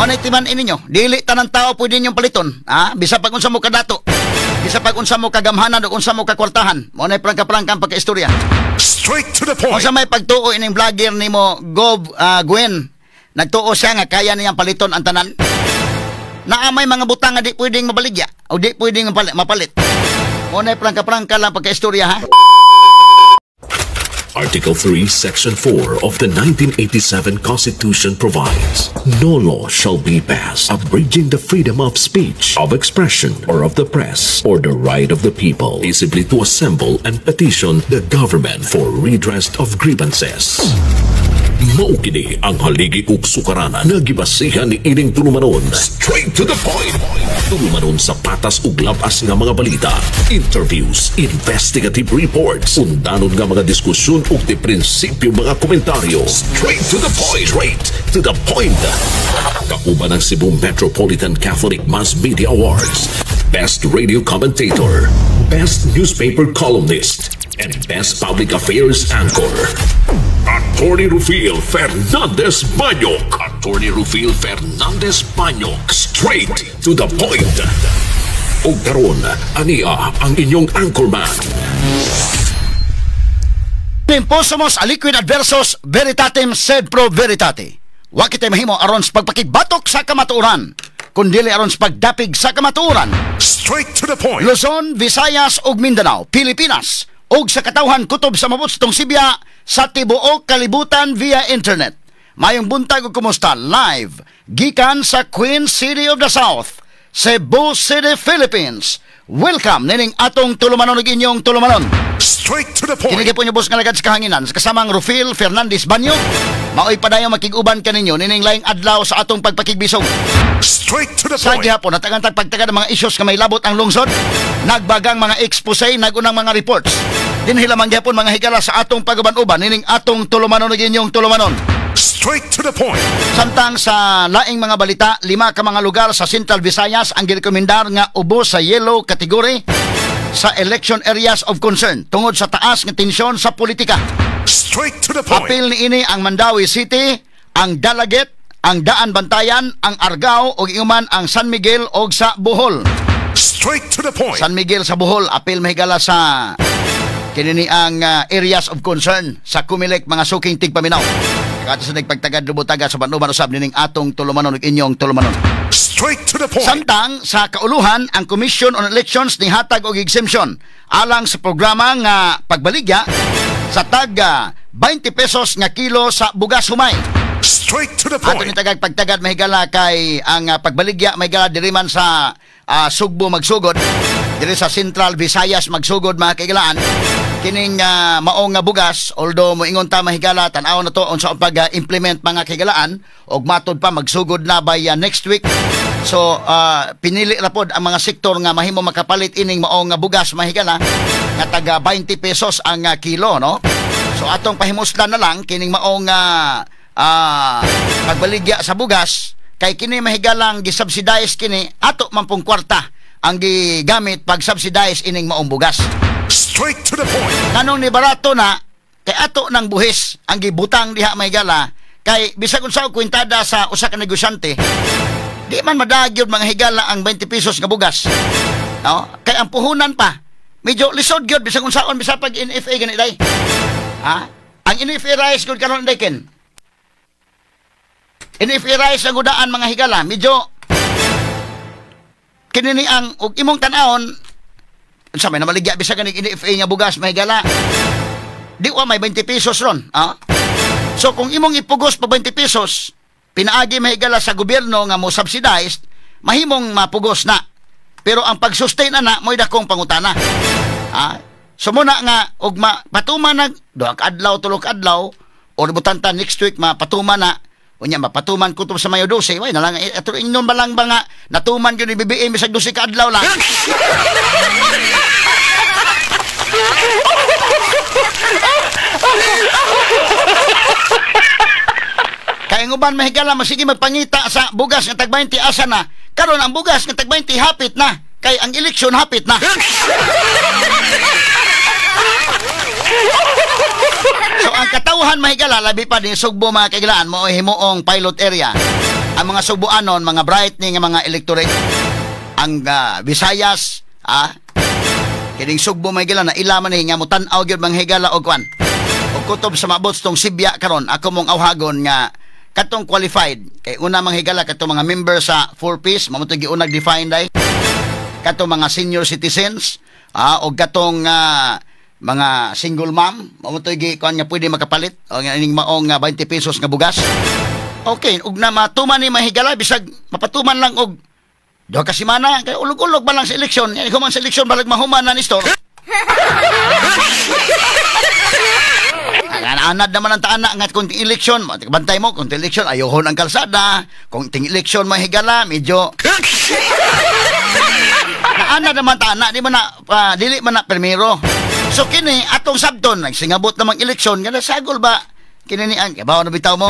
Ano itiman ininyo? Dili tanang tao pwede ninyong paliton. Bisa pag unsa mo kadato. Bisa pag unsa mo kagamhanan o unsa mo kakwartahan. Mo na prangka-prangka pagkaistorya. Straight to the point. Unsa may pagtuo ining vlogger nimo Gwen. Nagtuo siya nga kaya niyang paliton ang tanan. Naamay mga butang nga di pwedeng mabaligya o di pwedeng mapalit. Mo na prangka-prangka lang pagkaistorya ha. Article 3, Section 4 of the 1987 Constitution provides, no law shall be passed abridging the freedom of speech, of expression, or of the press, or the right of the people peaceably to assemble and petition the government for redress of grievances. Maukini ang haligi ug sukaranan nga gibasihan ni ining tulumanon. Straight to the point. Tulumanon sa patas ug labas nga mga balita, interviews, investigative reports, undanon nga mga diskusyon ug di prinsipyo mga komentaryo. Straight to the point. Straight to the point. Kauban ang Cebu Metropolitan Catholic Mass Media Awards, Best Radio Commentator, Best Newspaper Columnist, and Best Public Affairs Anchor. Attorney Rufil Fernandez Banyok. Attorney Rufil Fernandez Banyok. Straight to the point. O karon, ania ang inyong anchorman. Imposumos a liquid adversus veritatem sed pro veritate. Wa kitay mahimo aron sa pagpakigbatok sa kamatuoran, kundili aron sa pagdapig sa kamatuoran. Straight to the point. Luzon, Visayas ug Mindanao, Pilipinas, ug sa katawhan kutob sa mabustong Sibya sa tibuok kalibutan via internet. Mayong buntag ug kumusta live gikan sa Queen City of the South, Cebu City, Philippines. Welcome nining atong tulumanon ug inyong tulumanon. Straight to the point. Kinigay po niyo boss nga lagad sa kahanginan sa kasamang Rufil Fernandez Banyok. Maoy padayon makig-uban kaninyo nining laing adlaw sa atong pagpakigbisog. Straight to the sa point. gihapon natagantag pagtagad ng mga issues nga may labot ang lungsod. Nagbagang mga expose, nagunang mga reports. Dinhi lamang gihapon mga higala sa atong pagaban-uban nining atong tulumanon ug inyong tulumanon. Straight to the point. Samtang sa laing mga balita, 5 ka mga lugar sa Central Visayas ang girekomendar nga ubos sa yellow category sa election areas of concern tungod sa taas nga tensyon sa politika. Straight to the point. Apil ni ini ang Mandawi City, ang Dalaget, ang Daan Bantayan, ang Argao ug iuman ang San Miguel ug sa Bohol. Straight to the point. San Miguel sa Bohol, apil mahigala sa kinini ang areas of concern sa Kumilik mga suking tigpaminaw. Kato sa nagpagtagad lubutaga sa banuban usab nining atong tulumanon ug inyong tulumanon. Straight to the point. Samtang sa kauluhan ang Commission on Elections ni hatag og exemption alang sa programa nga pagbaligya sa tag 20 pesos nga kilo sa bugas humay. Straight to the point. Ato ni tagag pagtagad mahigala kay ang pagbaligya mahigala diri man sa Sugbo magsugod, diri sa Central Visayas magsugod mga kaigalaan. Kining maong nga bugas, although moingon ta mahigala tan-aw na to unsa pag-implement mga kaigalaan og matod pa magsugod na by next week. So pinili ra pod ang mga sektor nga mahimo makapalit ining maong nga bugas mahigala nga taga 20 pesos ang kilo, no? So atong pahimuslan na lang kining maong pagbaligya sa bugas kay kini mahigalang gi-subsidize kini ato man pong kwarta ang gigamit pag subsidize ining maong bugas. Straight to the point. Nganong ni barato na kay ato nang buhis ang gibutang diha mahigala kay bisag unsa og kwintada sa usa ka negosyante di man madagyod mga higala ang 20 pesos nga bugas, no? Kay ang puhunan pa medyo lisod gyud bisag unsaon bisag pag NFA gani day. Ang NFA rice gud karon day ken NFA rice ang udaan mga higala medyo kinini ang ug imong tan-awon unsa may namaligya bisag ganing NFA nga bugas may higala di wa may 20 pesos ron. So kung imong ipugos pa 20 pesos pinaagi mahigala sa gobyerno nga mo subsidize mahimong mapugos na pero ang pag-sustain na mo'y dakong pangutana. So muna nga og mapatuman nag 2 adlaw 3 adlaw o butanta next week mapatuman na unya mapatuman kutob sa mayo 12 way na lang ato ingnon ba lang ba nga natuman gyud ni BBM bisag 12 ka adlaw lang. Kaya nguban mahigala masige magpangita sa bugas nga tag 20 asa na karon ang bugas nga tag 20 hapit na kay ang eleksyon hapit na. So ang katawhan mahigala labi pa din Sugbo mga kaigalaan mo himuong pilot area. ang mga Subuanon, mga bright ni nga mga electorate, ang Visayas, kining Sugbo may gila na ilaman ni nga mutan-aw gyud mga higala og kwan. Og kutob sa mabot tong Sibya karon, ako mong awhagon nga katong qualified kay una mga higala katong mga member sa 4Ps, mamuto giunag define day. Katong mga senior citizens, og katong mga single mom, mamutoy gi kuan nga pwede makapalit o ining maong 20 pesos nga bugas. Okay, ug na matuman ni mahigala bisag mapatuman lang og duha ka semana kay ulog-ulog ba lang sa eleksyon. Yan man sa eleksyon balag mahuman na ni store. Anad naman ang taana nga kung ting eleksyon, bantay mo kung ting eleksyon ayohon ang kalsada, kung ting eleksyon mahigala medyo ana naman taana di man na dili man na primero. So kini atong sabton nagsingabot namang eleksyon kada sagol ba kini ni ang bawo na bitaw mo.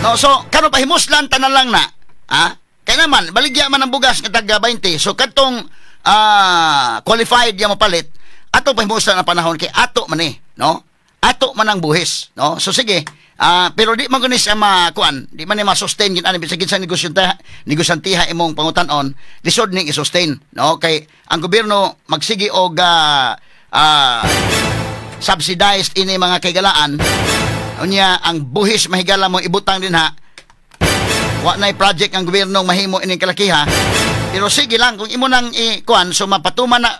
No, so karon pahimuslan tanan lang na. Kay naman baligya man ang bugas nga taga 20. So katong qualified ya mapalit ato pahimuslan ang panahon kay ato man no? Ato man ang buhis, no? So sige. Pero di man kunis makuan, di man ni ma-sustain gid ani bisag sa negosyantiha imong pangutanon, lisod ning i-sustain, no? Kay ang gobyerno magsigi og subsidized ini mga kaigalaan unya ang buhis mahigala mo ibutang din ha wa nay project ang gobyerno mahimo ining kalakiha pero sige lang kung imo nang ikuan so mapatuman na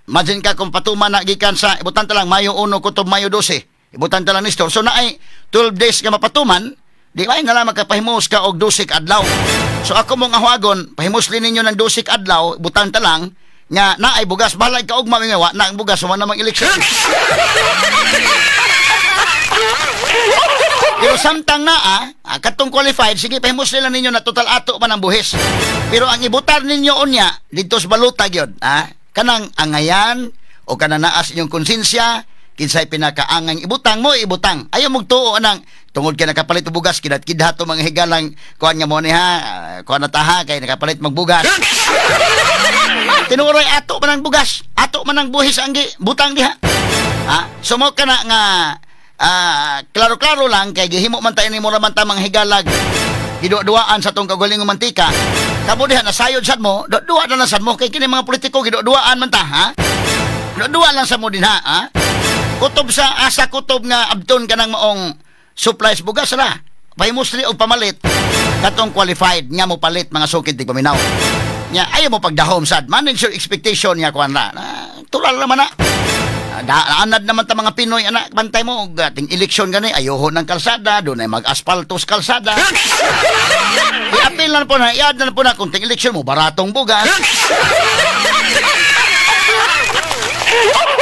imagine ka kung patuman na gikan sa ibutan ta lang Mayo 1 kutob Mayo 12 ibutan ta lang ni store so naay 12 days ka mapatuman di ay na lang magkapahimos ka og 12 adlaw so ako mong ahwagon pahimuslin ninyo ng 12 adlaw ibutan ta lang nga naay bugas balay ka og mamingawa na ang bugas man namang eleksyon. Pero samtang na katong qualified sige pahimus nila ninyo na total ato man ang buhis. Pero ang ibutar ninyo unya didto sa baluta gyud kanang angayan o kananaas inyong konsensya kinsay pinakaangang ibutang mo ibutang ayaw mong tuo anang tungod kay nakapalit og bugas kidhat to mga higalang kuan nga mo ni kuan na taha kay nakapalit magbugas. Tinuroy ato man ang bugas, ato man ang buhis ang butang diha. Sumo ka na nga klaro-klaro lang kay gihimo man tayo ni mura man ta mga higalag. Giduduaan sa tong kagulingong mantika. Kamo diha nasayod sad mo, duwa na sad mo kay kini mga politiko giduduaan man ta, Duwa lang sa mo din Kutob sa asa kutob nga abton kanang maong supplies bugas ra. Pahimusli og pamalit katong qualified nga mo palit mga sukid tig paminaw. Nya ayaw mo pagdahom sad manage your expectation nga kuan na tulal naman na anad naman ta mga Pinoy anak bantay mo og ting eleksyon gani ayohon ng kalsada doon ay mag-aspaltos kalsada i-appeal na po na i-add na po na kung ting eleksyon mo baratong bugas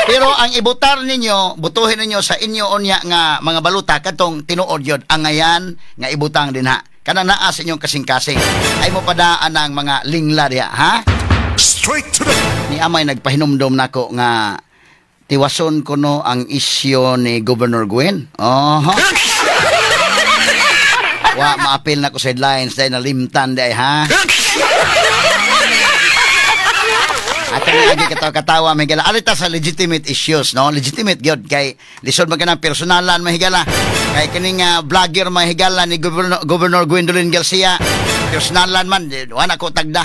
pero ang ibutar ninyo butuhin ninyo sa inyo unya nga mga baluta katong tinuod yod angayan nga ibutang din kana naa sa inyong kasing-kasing ay mo padaan ang mga lingla diha Straight to the ni amay nagpahinumdom nako nga tiwason ko no ang isyo ni Governor Gwen wa maapil na ko sa headlines dahil nalimtan dahil at lagi katawa may gala alita sa legitimate issues no legitimate gyud kay lisod man kanang personalan mahigala kay kining vlogger mahigala ni Governor Gwendolyn Garcia personalan man wala ko tagda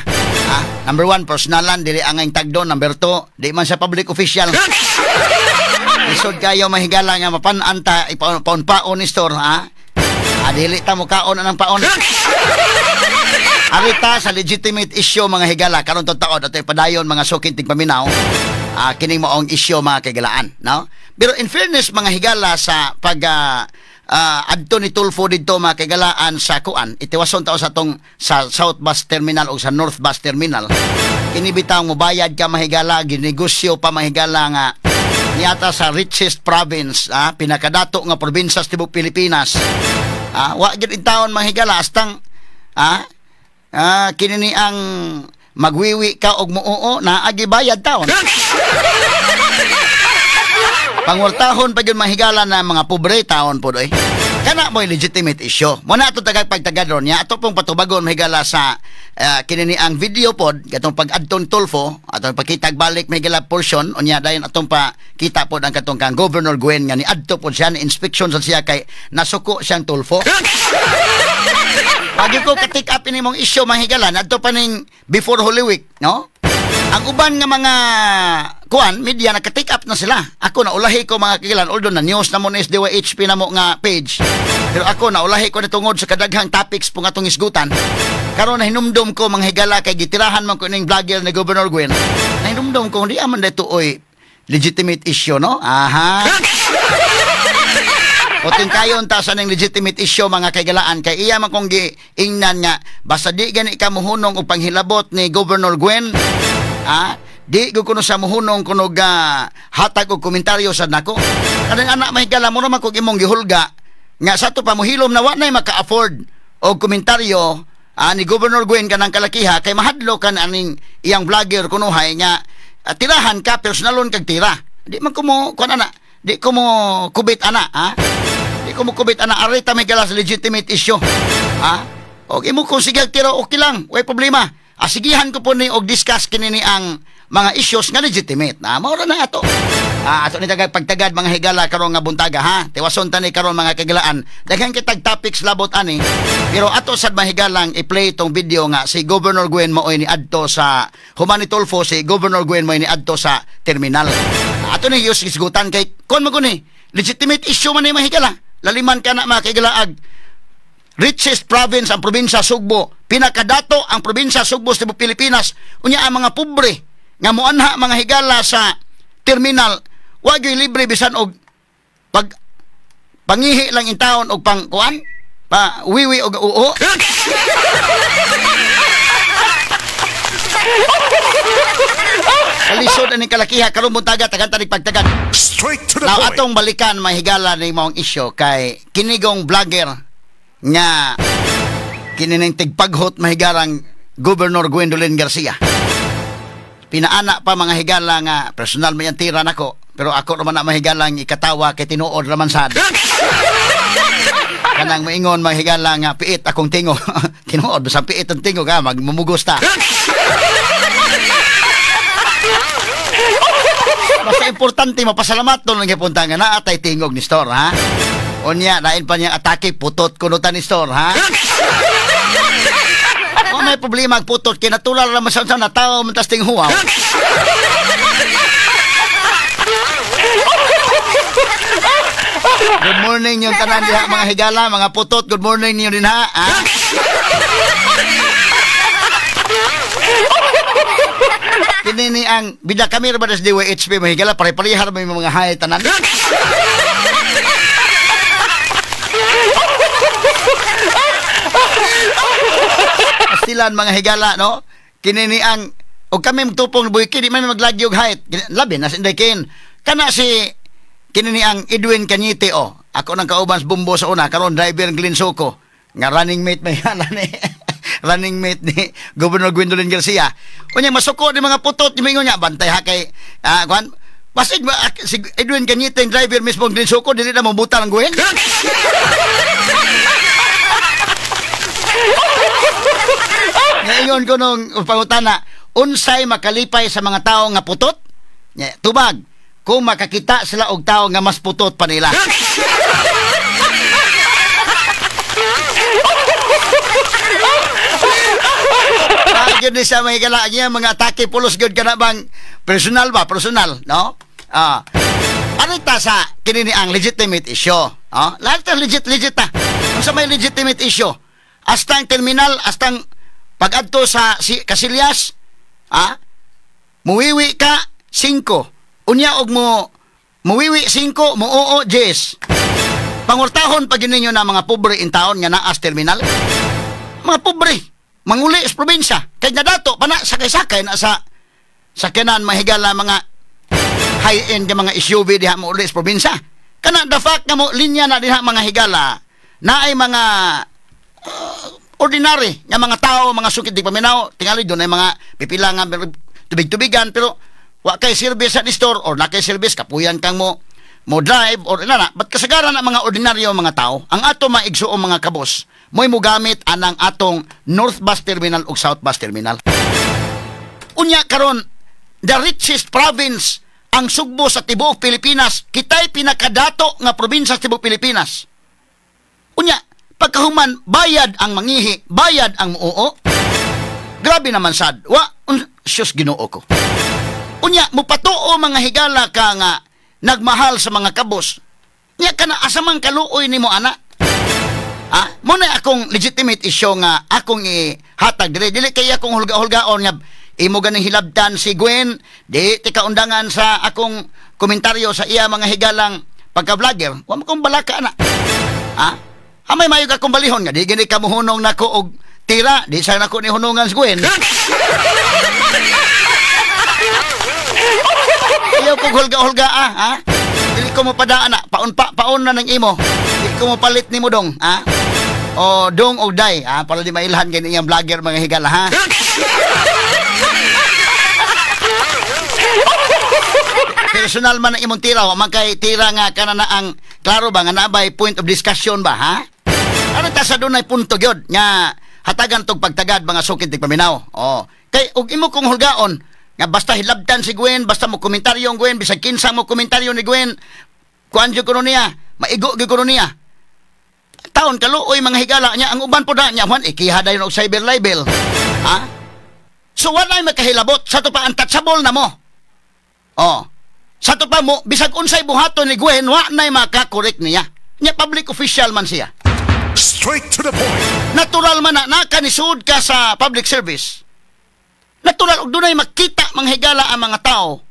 number 1 personalan dili angay tagdo number 2 di man siya public official lisod kayo mahigala nga mapan-anta ipaon-paon ni store dili ta mo kaon anang paon Arita sa legitimate issue mga higala karon taon ato padayon mga sukid tig paminaw kining maong issue mga kagalaan no pero in fairness mga higala sa pag adto ni Tulfo didto mga kagalaan sa kuan itiwason tao sa tong sa South Bus Terminal o sa North Bus Terminal kini bitaw mo bayad ka mahigala ginegosyo pa mahigala nga niata sa richest province pinakadato nga probinsya sa tibuok Pilipinas wa gyud in taon mahigala astang kinini ang magwiwi ka og muuo na agibayad taon. Pangurtahon pa yun mahigala na mga pobre taon po doy. Kana mo'y legitimate issue. Muna ito pagtagad ron niya. Ito pong patubagon mahigala sa kinini ang video pod katong pag-adton Tulfo atong pakitag balik mahigala portion unya dayon atong pa kita pod ang katong kang Governor Gwen nga ni adto pod siya ni inspection sa siya kay nasuko siyang Tulfo. Pag ko ka-take up ini mong issue mahigalan adto pa ning before Holy Week, no? Ang uban nga mga media naka-take up na sila. Ako naulahi ko mga kagilan, although na news na mo na SDYHP na mo nga page. Pero ako naulahi ko na tungod sa kadaghang topics po nga itong isgutan. Karon na hinumdum ko mga higala kay gitirahan man ko ning vlogger ni Governor Gwen. Nahinumdum ko, di aman dito oy legitimate issue, no? Aha. O kayon ta sa ning legitimate issue mga kaigalaan kay iya man kong giingnan nga basta di gani ka muhunong og panghilabot ni Governor Gwen. Di ko kuno sa muhunong kuno hatag og komentaryo sa nako. Kanang anak mahigala mo naman kung imong gihulga nga sa to pamuhilom na wa nay maka-afford og komentaryo ni Governor Gwen kanang kalakiha kay mahadlo kan aning iyang vlogger kunuhay nga tirahan ka personalon kag tira. Di man ko mo kun ana, di ko mo kubit ana, Di ko mo kubit ana arita may galas legitimate issue. Og imo kung sige tira okay lang, way problema. Asigihan ko po ni og discuss kini ang mga issues nga legitimate. Mao ra na ato. Ato ni tagad pagtagad mga higala karon nga buntaga ha. Tiwason ta ni karon mga kagilaan. Daghan kitag topics labot ani. Pero ato sad mahigalang i-play tong video nga si Governor Gwen maoy ni adto sa Humani Tulfo, si Governor Gwen maoy ni adto sa terminal. Ato ni isgutan kay kon maguni legitimate issue man ni mahigala. Laliman ka na mga kagalaag. Richest province ang probinsya Sugbo, pinakadato ang probinsya Sugbo sa Pilipinas. Unya ang mga pobre nga moanha mga higala sa terminal wa gyud libre bisan og pangihi lang in taon og pangkuan pa wiwi og uo. Kalisod ani kalakiha karon buntaga tagan-tanig pagtagad. Straight to the Now point. atong balikan mahigala ni maong issue kay kinigong vlogger nga kinining tigpaghot mahigarang Governor Gwendolyn Garcia. Pinaana pa mga higala nga personal may tira nako, pero ako naman na mahigalang ikatawa kay tinuod raman sad. Kanang maingon mga higala nga piit akong tingo. Tinuod sa piit ang tingo ka magmumugos ta. Basta importante mapasalamat doon ang ipunta nga na atay tingog ni Store, ha? Unya, lain pa niyang atake, putot kunutan ni Store, ha? O may problema, putot, kinatulal naman sa natao, mantas ting huwaw. Good morning yung tanan diha, mga higala, mga putot, good morning niyo din, ha? Kinini ang bida kami ra ba sa DYHP mahigala pare-parehar may mga hay tanan. Astilan mga higala no. Kinini ang og kami magtupong buhi di man maglagyo og height. Labi na sinday kin. Kana si kinini ang Edwin Cañete o. Ako nang kauban sa bumbo sa una karon driver Glenn Soko nga running mate may ni running mate ni Governor Gwendolyn Garcia. Unya masuko ni mga putot ni mingon niya bantay ha kay kuan basig si Edwin Cañete driver mismo Glenn Soko dili na mabuta ang Gwen. Ngayon ko nung pangutana unsay makalipay sa mga tao nga putot? Tubag kung makakita sila og tao nga mas putot pa nila. Yun ni sa may kala niya mga atake pulos good ka na bang personal ba? Personal, no? Anita sa kinini ang legitimate issue. Lahat ng legit ta. Kung sa may legitimate issue, astang terminal, astang pag-adto sa Casillas, muwiwi ka 5. Unya og muwiwi 5, muuo 10. Pangurtahon pag ninyo na mga pobre in town nga naas terminal. Mga pobre, manguli sa probinsya. Kaya na dato, pana sakay-sakay na sa sakyanan mahigala mga high-end nga mga SUV diha mo uli sa probinsya. Kana the fact nga mo linya na diha mga higala na ay mga ordinary nga mga tao, mga sukid di paminaw, tingali doon ay mga pipila nga tubig-tubigan pero wa kay service sa store or na kay service kapuyan kang mo drive or inana. Ba't kasagaran ang mga ordinaryo mga tao, ang ato maigsuong mga kabos, mo'y mo gamit anang atong North Bus Terminal o South Bus Terminal. Unya karon the richest province ang Sugbo sa tibuok Pilipinas, kitay pinakadato nga probinsya sa tibuok Pilipinas. Unya, Pagkahuman, bayad ang mangihi, bayad ang muuo. Grabe naman sad. Syos Ginoo ko. Unya, mupatuo mga higala ka nga nagmahal sa mga kabos. Nya ka na asamang kaluoy ni mo, ana. Muna akong legitimate issue nga akong ihatag dire. Dili kaya akong hulga-hulgaon nga imo ganing hilabtan si Gwen. Di tika undangan sa akong komentaryo sa iya mga higalang pagka-vlogger. Wa mo kong balaka, ana. Amay mayog akong balihon nga. Di gini ka muhunong nako og tira. Di sa nako ni hunungan si Gwen. Ayaw kong hulga-hulga, Dili ko mo padaan, paun na ng imo. Dili ko mo palit ni mo dong, O dong o day, para di mailhan ganyan yung vlogger mga higala, ha? Personal man ang imong tira, o magkay tira nga kanana ang, klaro ba, nga nabay point of discussion ba, ha? Ano ta sa doon ay punto gyud nga hatagan tog pagtagad mga sukid tig paminaw. Kay ug imo kong hulgaon nga basta hilabtan si Gwen, basta mo komentaryo ang Gwen, bisag kinsa mo komentaryo ni Gwen, kuan jud kuno niya, maigo gyud kuno niya. Taon kaluoy mga higala niya, ang uban po na niya, man, ikihaday og cyber libel. So walay makahilabot, sa to pa untouchable na mo. Sa to pa mo, bisag unsay buhaton ni Gwen, wa nay makakorek niya. Nya public official man siya. Straight to the point. Natural man na nakanisud ka sa public service. Natural og dunay makita mga higala ang mga tao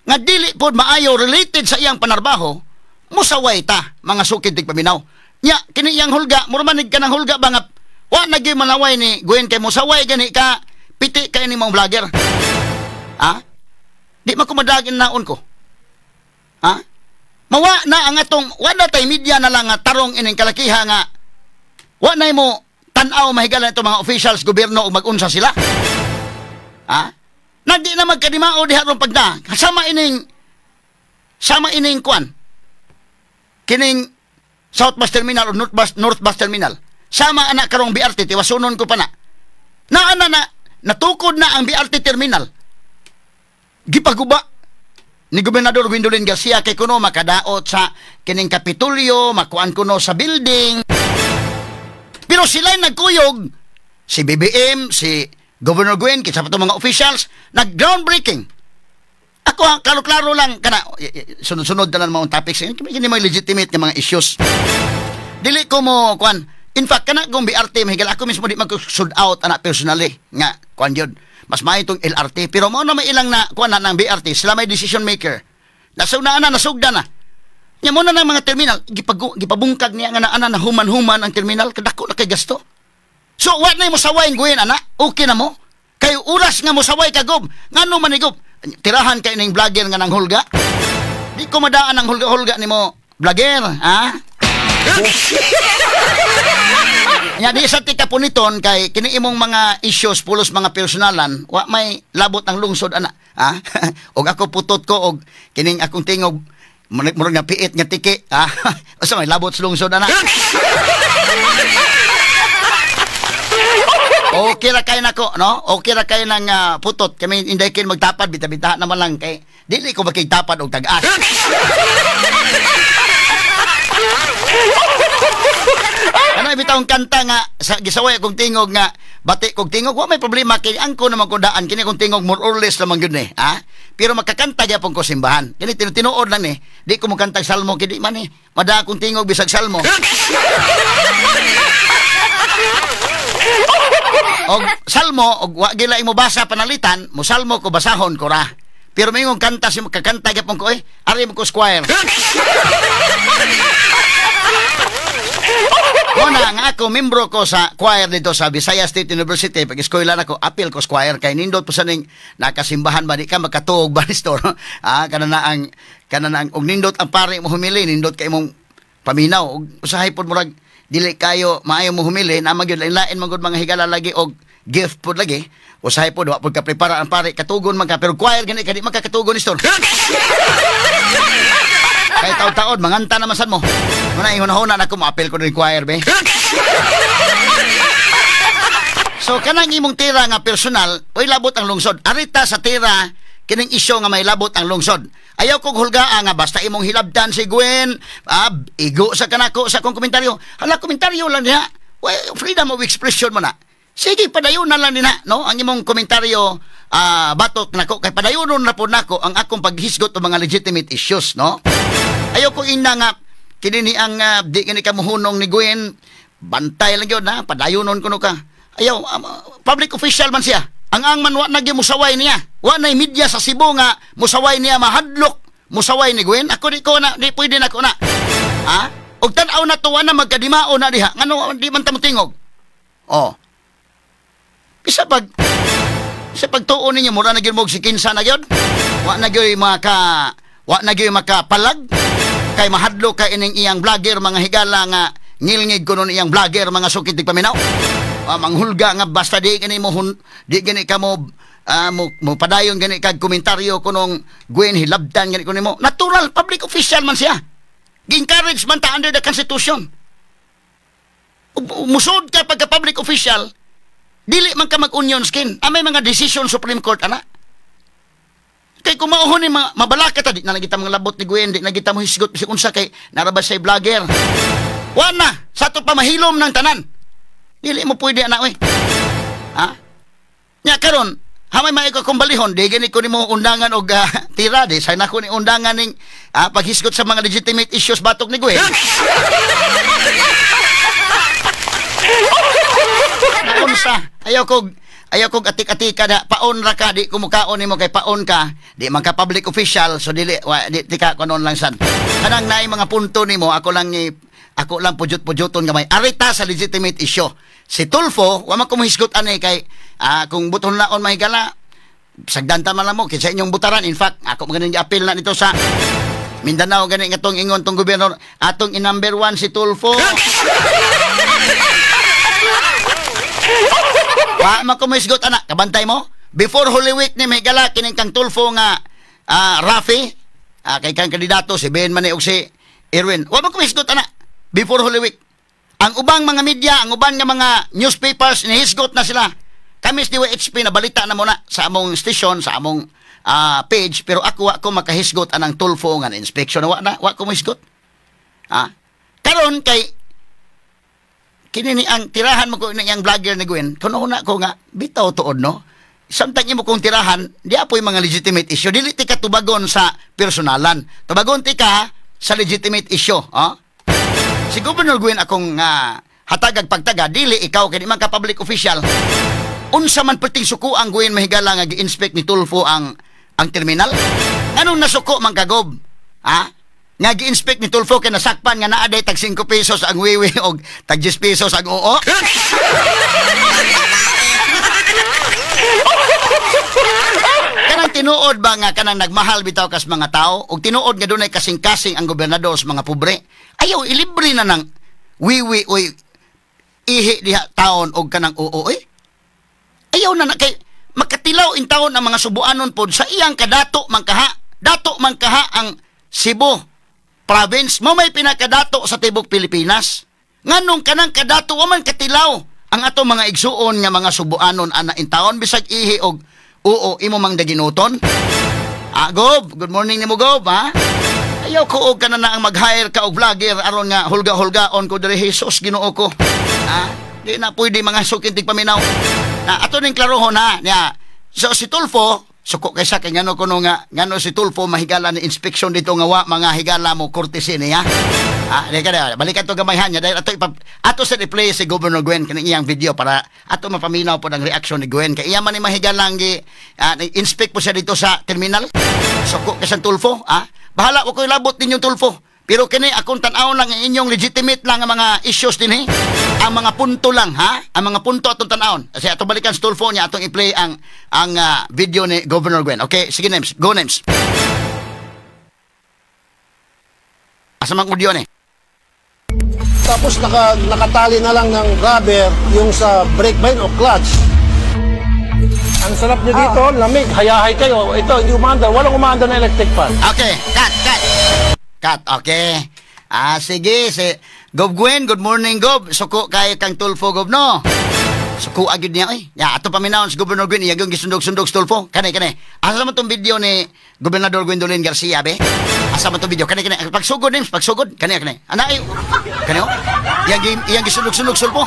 nga dili pod maayo related sa iyang panarbaho, musaway ta mga sukid tig paminaw. Nya kini iyang hulga, murmanig ka ng hulga ba nga wa nagay manaway ni Gwen kay musaway gani ka piti kay ni mong vlogger. Di makumadagin naon ko. Mawa na ang atong wala tay media na lang nga tarong ining kalakiha nga wa nay mo tan-aw mahigala ito mga officials gobyerno og mag-unsa sila. Nagdi na magkadimao diha ron pagda. Sama ining kwan. Kining South Bus Terminal o North Bus Terminal. Sama anak karong BRT, tiwasunon ko pa na. Natukod na ang BRT Terminal. Gipaguba ni Gobernador Gwendolyn Garcia kay kuno makadaot sa kining Kapitolyo, makuan kuno sa building. Pero sila'y nagkuyog, si BBM, si Governor Gwen, kitsa pa itong mga officials, nag-groundbreaking. Ako, klaro-klaro lang, sunod-sunod na lang mga topics. Hindi may legitimate na mga issues. Dili ko mo, kwan, in fact, kung BRT, mahigal ako mismo di mag-sud out, anak personally, nga, kwan yun, mas may itong LRT, pero mo na may ilang na, kwan na ng BRT, sila may decision maker. Nasunaan na, nasugda na. Nya mo na ng mga terminal, gipabungkag niya nga na human-human ang terminal, kadako na kay gasto. So, what na mo saway Gwen, ana? Okay na mo? Kayo oras nga mo saway kagob. Nga no manigob? Tirahan kayo ng vlogger nga ng hulga? Di ko madaan ang hulga-hulga ni mo, vlogger, Nya di sa tika puniton kay kini imong mga issues pulos mga personalan, wa may labot ang lungsod, ana. Og ako putot ko og kining akong tingog murag nga piit nga tiki, Asa may labot sa lungsod, ana. Okay ra kay nako, no? Okay ra kay nang putot. Kami inday kin magtapad bita-bita naman lang kay dili ko makigtapad og tag-as. Ano bitawng kanta nga sa gisaway akong tingog nga bati kog tingog, wa may problema kay angko naman ko daan kini kong tingog more or less lamang gyud ni, Pero magkakanta gyapon ko simbahan. Kini tinuod lang ni. Di ko mo kantag salmo kay di man ni. Mada akong tingog bisag salmo. Og salmo og wa gila imo basa panalitan, mo salmo ko basahon ko ra. Pero mayong kanta si makakanta gyapon ko ari mo ko squire. Una nga ako membro ko sa choir dito sa Visayas State University. Pag-eskwela na ko, apil ko choir kay nindot po sa ning nakasimbahan ba di ka makatuog ba ni store. Kanana ang og nindot ang pare mo humili, nindot kay imong paminaw og usahay pod murag dili kayo maayo mo humili na magyud lain man gud mga higala lagi og gift pod lagi usahay pod wa pod ka prepara ang pare katugon man ka pero choir gani kadi makakatugon ni store. Kay taon-taon manganta naman sad mo. Muna ihuna-huna na ko maapil ko din choir be. So kanang imong tira nga personal, oy labot ang lungsod. Arita sa tira kining isyu nga may labot ang lungsod. Ayaw kong hulgaa nga basta imong hilabdan si Gwen, igo sa kanako sa kong komentaryo. Hala komentaryo lang niya. well, freedom of expression mo na. Sige, padayon na lang din na, no? Ang imong komentaryo, batok nako, kay padayonon na po nako ang akong paghisgot o mga legitimate issues, no? Ayaw ko ina nga, kinini ang di kini ka muhunong ni Gwen, bantay lang yun, ha? Padayonon ko no ka. Ayaw, public official man siya. Ang man wa na musaway niya. Wa na media sa Cebu nga musaway niya mahadlok. Musaway ni Gwen. Ako di ko na, di pwede na ko na. Ha? Og tan-aw na tuwa na magkadimao na diha. Ngano di man ta motingog. Oh. Bisa pagtuon ninyo mura na gyud mo si kinsa na gyud. Wa na gyud makapalag kay mahadlok kay ining iyang vlogger mga higala nga ngilngig kuno iyang vlogger mga sukit tigpaminaw. Manghulga nga basta di gani mo mo padayon gani kag komentaryo kunong Gwen hilabdan gani kuno mo. Natural public official man siya. Gi-encourage man ta under the Constitution. Musod ka pagka public official, dili man ka mag-onion skin. May mga decision Supreme Court ana. Kay kung mauhon ni mabalaka ta di na kita mga labot ni Gwen, di na kita mo hisgot bisag unsa kay narabas say vlogger. Wana sa to pamahilom ng tanan. Dili mo pwede ana oy. Ha? Nya karon, hamay may ko kumbalihon, di gani ko nimo undangan og tira di say nako ni undangan ning paghisgot sa mga legitimate issues batok ni Gwen. Unsa? Ayaw kog atik-atika na paon ra ka di kumukaon nimo kay paon ka di man ka public official so di tika kunon lang san. Kanang naay mga punto nimo ako lang pujot-pujoton gamay arita sa legitimate issue. Si Tulfo wa man ko mohisgot ani kay kung buton laon mahigala sagdanta man lang mo kinsa inyong butaran. In fact ako maganing gi-appeal na nito sa Mindanao gani nga tong ingon tong gobyerno atong number 1 si Tulfo. Wa man ko mohisgot ana kabantay mo before Holy Week ni mahigala kining kang Tulfo nga Rafi kay kang kandidato si Ben man og si Erwin. Wa man ko mohisgot ana before Holy Week. Ang ubang mga media, ang ubang nga mga newspapers, nihisgot na sila. Kami sa DWHP na balita na muna sa among station, sa among page, pero ako makahisgot anang Tulfo nga na inspection. Wa ko mahisgot. Karon kay, kinini ang tirahan mo ko ng vlogger ni Gwen, kununa ko nga, bitaw tuod no? Samtang imo kong tirahan, di apoy mga legitimate issue. Dili ti ka tubagon sa personalan. Tubagon ti ka sa legitimate issue. Si Governor Gwen akong hatagag pagtaga, dili ikaw kay di man ka public official. Unsa man perting suko ang Gwen mahigala nga gi-inspect ni Tulfo ang terminal? Anong nasuko man kagob? Nga gi-inspect ni Tulfo kay nasakpan nga naaday tag 5 pesos ang wiwi og tag 10 pesos ang oo. Kanang tinuod ba nga kanang nagmahal bitaw kas mga tao ug tinuod nga dunay kasing-kasing ang gobernador sa mga pobre? Ayaw ilibre na ng wiwi oy ihi diha taon og kanang oo eh. Ayaw na kay makatilaw in taon ang mga subuanon pod sa iyang kadato man kaha ang Cebu province mo may pinakadato sa tibok Pilipinas. Nganong kanang kadato wa man katilaw ang ato mga igsuon nga mga subuanon ana in taon bisag ihi og oo imo mang daginuton. Gob, good morning nimo Gob ha. Ayaw ko og kana na ang mag-hire ka og vlogger aron nga hulga-hulgaon ko diri Jesus Ginoo ko. Di na pwede mga sukintig paminaw. Ato ning klarohon ha. So si Tulfo suko kaysa kay ngano kuno nga ngano si Tulfo mahigala ni inspeksyon dito nga wa mga higala mo courtesy niya. Balikan to gamayhan niya dahil ato sa replay si Governor Gwen kaning iyang video para ato mapaminaw po ang reaksyon ni Gwen kay iya man ni mahigalang inspect po siya dito sa terminal. Suko kaysa Tulfo bahala ko labot ninyo Tulfo. Pero kini akong tan-aw lang inyong legitimate lang ang mga issues din ang mga punto lang ang mga punto atong tan-awon. Kasi atong balikan sa Tulfo niya atong i-play ang video ni Governor Gwen. Okay, sige Nems, go Nems. Asa mang audio ni? Tapos nakatali na lang ng rubber yung sa brake line o clutch. Ang sarap nyo dito, lamig, hayahay kayo. Ito, hindi umanda. Walang umanda na electric fan. Okay, cut, okay. Sige, Gob Gwen, good morning Gob. Suko kay kang Tulfo Gob no. Suko agad niya ato paminawon si Governor Gwen iyang gisundog-sundog sa Tulfo. Kani. Asa man tong video ni Gobernador Gwendolyn Garcia be? Asa man tong video? Kani. Pagsugod. Kani. Ana ay. Kani. Iyang gisundog-sundog sa Tulfo.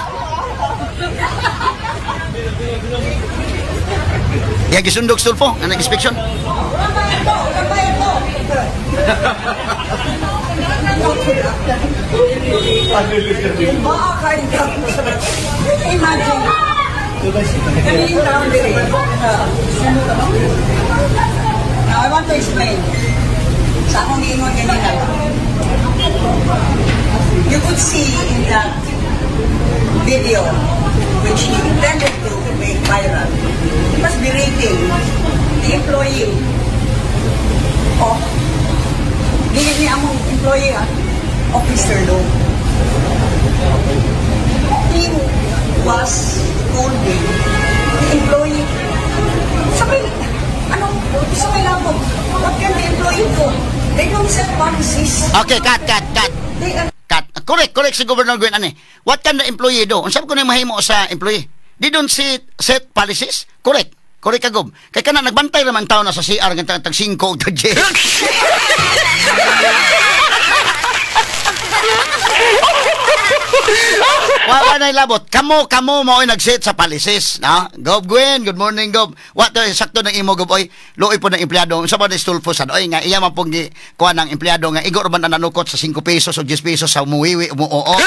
Ya gisundog sulfo, ang nag-inspection. Imagine. Coming down there. Now I want to explain. Sa akong ingon kanina. You could see in that video, which he intended to make viral, he was berating the employee of hindi among employee of Mr. Lowe. He was holding the employee. Sabay, sabay lang po. What can the employee do? They don't set policies. Okay, cut. They are Correct si Governor Gwen ani. What can the employee do? Unsa ko na mahimo sa employee? They don't set policies? Correct ka gob. Kay kana nagbantay ra man tawo na sa CR nga tag 5 og tag 10. Wala na ilabot. Kamo mo ay nag-set sa policies, no? Gob Gwen, good morning Gob. What sakto ng imo Gob oy. Luoy po ng empleyado. Unsa ba ni stulfo sad oy nga iya man pong kuha ng empleyado nga igor man nanukot sa 5 pesos o 10 pesos sa umuwiwi umuoo.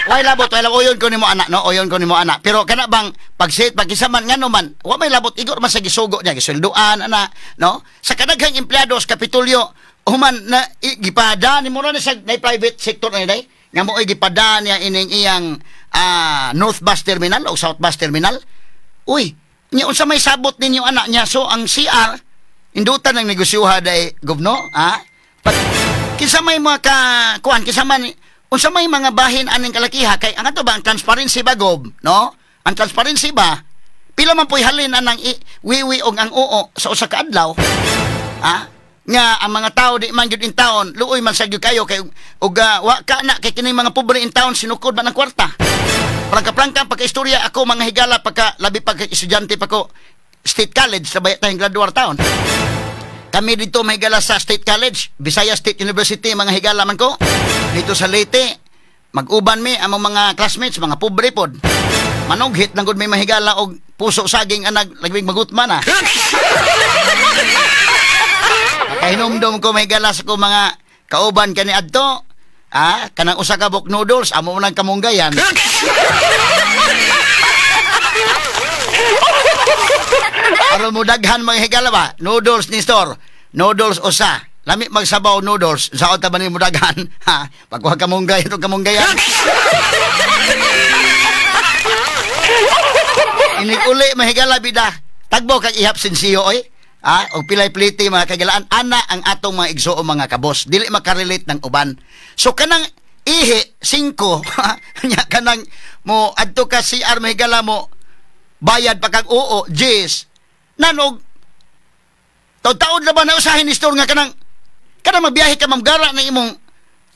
Why labot, oyon ko nimo anak, no? Oyon ko nimo anak. Pero kana bang pag-set pagkisaman ngano man, wa may labot igor man sa gisugo niya, gisulduan ana, no? Sa kadaghang empleyado sa Kapitolyo, human na gipada ni mo na sa private sector na day, nga mo ay gipada niya ining iyang North Bus Terminal o South Bus Terminal. Uy, nya unsa may sabot ninyo anak niya? So ang CR indutan ng negosyoha day gobno, kinsa may mga kuan, kinsa man unsa may mga bahin aning kalakiha kay ang ato ba ang transparency ba Gob, no? Ang transparency ba pila man po'y halin anang wiwi og ang oo sa usa ka adlaw, nga ang mga tao di man gyud in town luoy man sa gyud kayo kay og wa ka na kay kini mga pobre in town sinukod man ang kwarta. Prangka pagka-istorya ako mga higala pagka labi pagka estudyante pa ko State College sa bayat tayong graduar taon. Kami dito may higala sa State College, Bisaya State University, mga higala man ko. Dito sa Leyte, mag-uban mi ang mga classmates, mga pobre pod. Manughit lang gud may mahigala og puso saging anag lagwig magutman na. Kahinumdum ko may higala sa ko mga kauban kani adto. Kanang usa ka bok noodles, amo nang kamunggayan. Aron mo daghan mga higala ba? Noodles ni store. Noodles usa. Lami magsabaw noodles. Saot ta ba ni mo daghan? Pagkuha kamunggay itong kamunggayan. Inikuli mga higala bida. Tagbo kag ihap sinsiyo oy. Og pilay pliti mga kagalaan. Ana ang atong mga igsuo mga kabos. Dili makarelate ng uban. So kanang ihi 5 nya kanang mo adto ka CR mga higala mo bayad pa kag oo, Jis. Nanog taon na ba na usahin ni store nga kanang magbiyahe ka mamgara na imong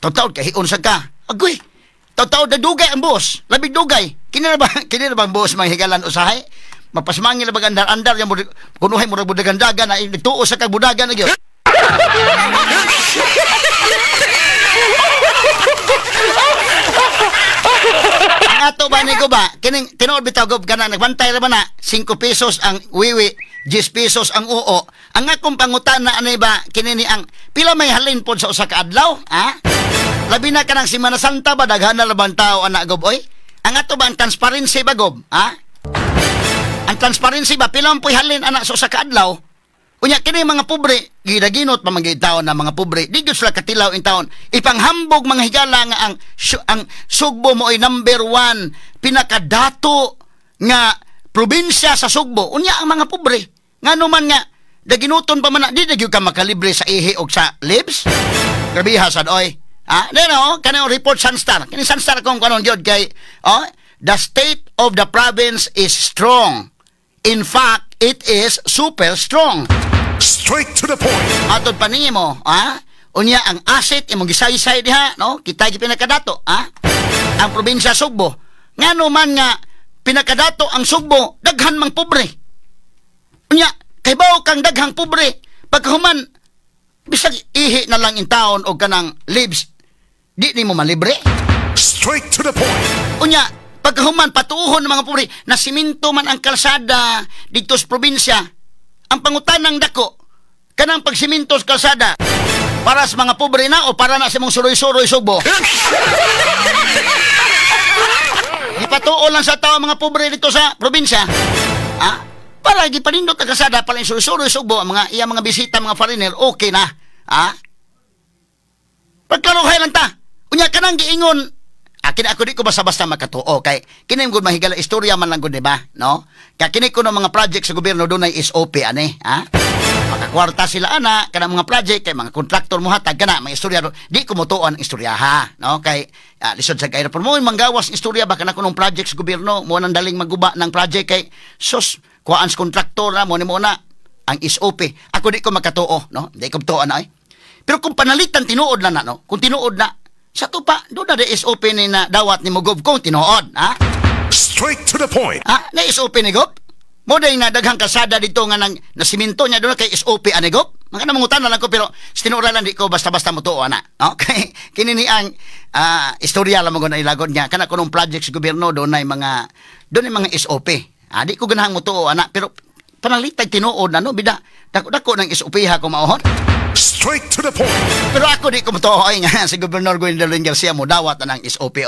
taon kay hiun sa ka. Agoy. Taon na dugay ang boss. Labig dugay. Kini na ba ang boss mga higalan usahay? Mapasmangin na ba andar-andar yang kunuhay mo ra budagan-dagan na nagtuo sa kag budagan na gyud. Ato ba ni ko ba? Kining tinuod bitaw gob kana nagbantay ra ba na 5 pesos ang wiwi, 10 pesos ang oo. Ang akong pangutana anay ba kini ni ang pila may halin pod sa usa ka adlaw, Labi na kanang Semana Santa ba daghan na labang tao ana gob oy? Ang ato ba ang transparency ba gob, Ang transparency ba pila man po'y halin ana sa usa ka adlaw? Unya kini mga pobre gidaginot pa mga taon na mga pobre di gyud sila katilaw in taon ipanghambog mga higala nga ang Sugbo mo ay number 1 pinakadato nga probinsya sa Sugbo unya ang mga pobre ngano man nga daginuton pa man di gyud ka makalibre sa ihi og sa lips grabe hasad oy no kanang report Sunstar kini Sunstar kung kanon gyud kay the state of the province is strong. In fact, it is super strong. Straight to the point. Atod pa nimo, unya ang asset imong gisaysay diha, no? Kita gi pinakadato, ang probinsya Sugbo. Ngano man nga pinakadato ang Sugbo, daghan mang pobre. Unya, kay bao kang daghang pobre, paghuman bisag ihi na lang in taon o kanang leaves, di ni mo malibre. Straight to the point. Unya, pagkahuman patuhon ng mga pobre, na siminto man ang kalsada dito sa probinsya, ang pangutanang dako, kanang pagsiminto sa kalsada, para sa mga pobre na o para na sa mong suroy-suroy subo? Ipatuo lang sa tao mga pobre dito sa probinsya. Para gipanindot ang kalsada, pala yung suroy-suroy subo, mga mga bisita, mga foreigner, okay na. Pagklaruhay lang ta. Unya kanang giingon, kini ako di ko basta-basta makatuo kay kini gud mahigala istorya man lang gud, di ba? No? Kaya kini ko ng mga project sa gobyerno dunay SOP ani, Makakwarta sila ana kanang mga project kay mga kontraktor mo hatag kana may istorya di ko motuon istorya ha, no? Kay lisod sa kay mo manggawas istorya ba kana kunong project sa gobyerno mo nang daling maguba ng project kay sus kuan sa kontraktor na mo ni mo na ang SOP. Ako di ko makatuo, no? Di ko tuo na Pero kung panalitan tinuod na no? Kung tinuod na sa to pa, doon na the SOP ni na dawat ni Mugov kung tinuod, Straight to the point. Na SOP ni Gop? Mo day na daghang kalsada dito nga nang nasiminto niya doon kay SOP ani Gop? Mga namangutan na lang ko pero tinura lang di ko basta-basta mo tuo na. Okay? Kinini ang istorya lang mo na ilagod niya. Kana kunong project sa gobyerno doon ay mga SOP. Di ko ganahang mo tuo ana pero panalitag tinuod na no bida. Dako ng SOP ha ko maohon. Straight to the point. Pero ako di ko mutuoy nga si Gobernador Gwendolyn Garcia mo dawat na ng SOP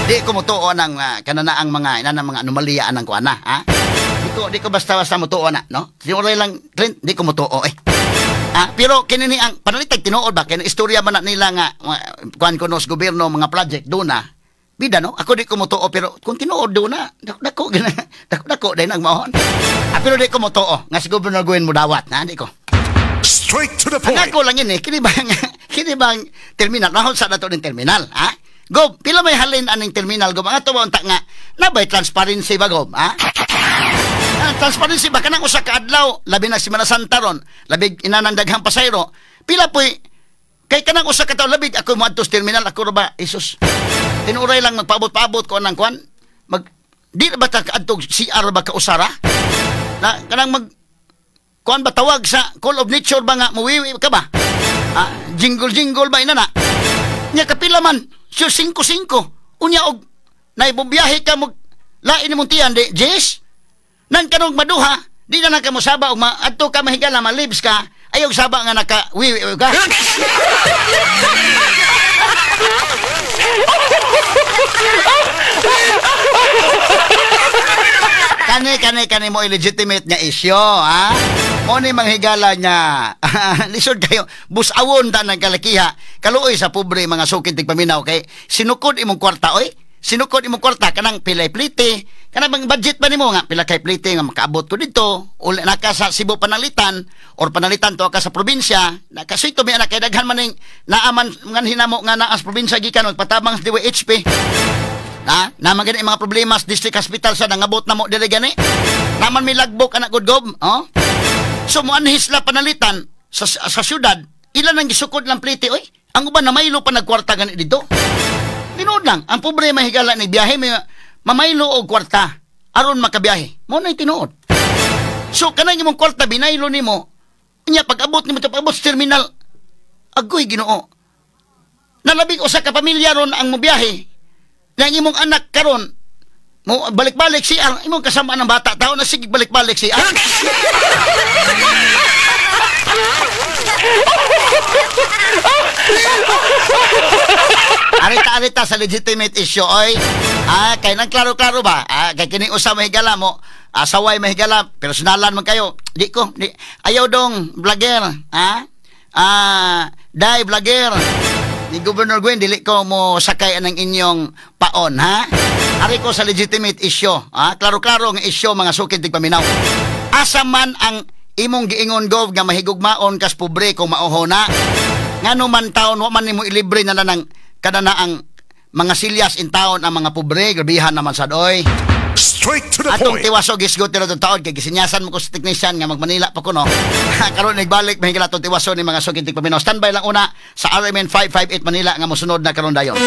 Di ko mutuo ng kanana ang mga anomalya anang kuana Di ko basta-basta mutuo na, no? Sinuray lang Clint, di ko mutuo pero kinini ang panalitag tinuod ba kay istorya man na nila nga kuan kuno sa gobyerno mga project do na. Bida no? Ako di ko mutuo pero kung tinuod do na, dako dai nang mahon. Pero di ko mutuo nga si Gobernador Gwen mo dawat, di ko. Straight to the point. Ang ako lang yun kini bang terminal, nahon sa nato ng terminal, Gob, pila may halin aning terminal, Gob, ang ato ba unta nga, nabay transparency ba, Gob, transparency ba, kanang usa ka adlaw, labi na Semana Santa ron, labi inanang daghang pasayro, pila po'y, kay kanang usa ka taon, labi ako muadto sa terminal, ako ba, Isus, tinuray lang magpaabot-paabot ko anang kwan, di ba ta kaadtog CR ba ka usara, na kanang kuan ba tawag sa Call of Nature ba nga muwiwi ka ba? Jingle ba inana? Nya kapila man, sure 5-5. Unya og naibubiyahe ka mo lain mong tiyan di, Jess? Nan kanong maduha, di na ka mo saba og adto ka mahigala malibs ka, ayog saba nga naka wiwi ka. Kani mo illegitimate nga isyo, Mo ni manghigala niya. Lisod kayo, busawon ta ng kalakiha. Kaluoy sa pobre mga sukid tigpaminaw kay sinukod imong kwarta, Sinukod imong kwarta kanang pilay plite. Kanang bang budget ba nimo nga pila kay plite nga makaabot ko dito. Uli naka sa Cebu panalitan or panalitan to ka sa probinsya. Nakasito mi anak kay daghan maning naaman ngan hinamo nga naa sa probinsya gikan og patabang sa DWHP. Naman gani mga problema sa district hospital sa nangabot na mo diri gani. Naman may lagbok anak good gob, So mo anhis la panalitan sa syudad, ilan ang gisukod lang plite Ang uban na maylo pa nagkwarta gani dito. Tinood lang, ang pobre mahigala ni biyahe mamaylo og kwarta aron makabiyahe. Mo na tinuod. So kanang imong kwarta binaylo nimo, nya pag-abot nimo sa pag-abot sa terminal, agoy Ginoo. Nalabig usa ka pamilya ron ang mobiyahe. Nang imong anak karon mo balik-balik siya, imong kasama ng bata tao na sige balik-balik siya. Arita sa legitimate issue kay nang klaro-klaro ba? Kay kini usa mahigala mo, saway mahigala, personalan man kayo. Di ayaw dong vlogger, dai vlogger. Ni Governor Gwen, dili ko mo sakay anang inyong paon, Ari ko sa legitimate issue, klaro-klaro nga issue mga sukid tigpaminaw. Asa man ang imong giingon gov nga mahigugmaon kas pobre kung maohona. Ngano man taon wa man nimo ilibre na nang kanana ang mga silyas in taon ang mga pobre, grabihan naman sad oy. Straight to the Atong point. tiwaso gisgot na itong taon kay gisinyasan mo ko sa technician nga mag-Manila pa ko no. Karon nagbalik mahigala itong tiwaso ni mga sukid tigpaminaw. Standby lang una sa RMN 558 Manila nga mosunod na karon dayon.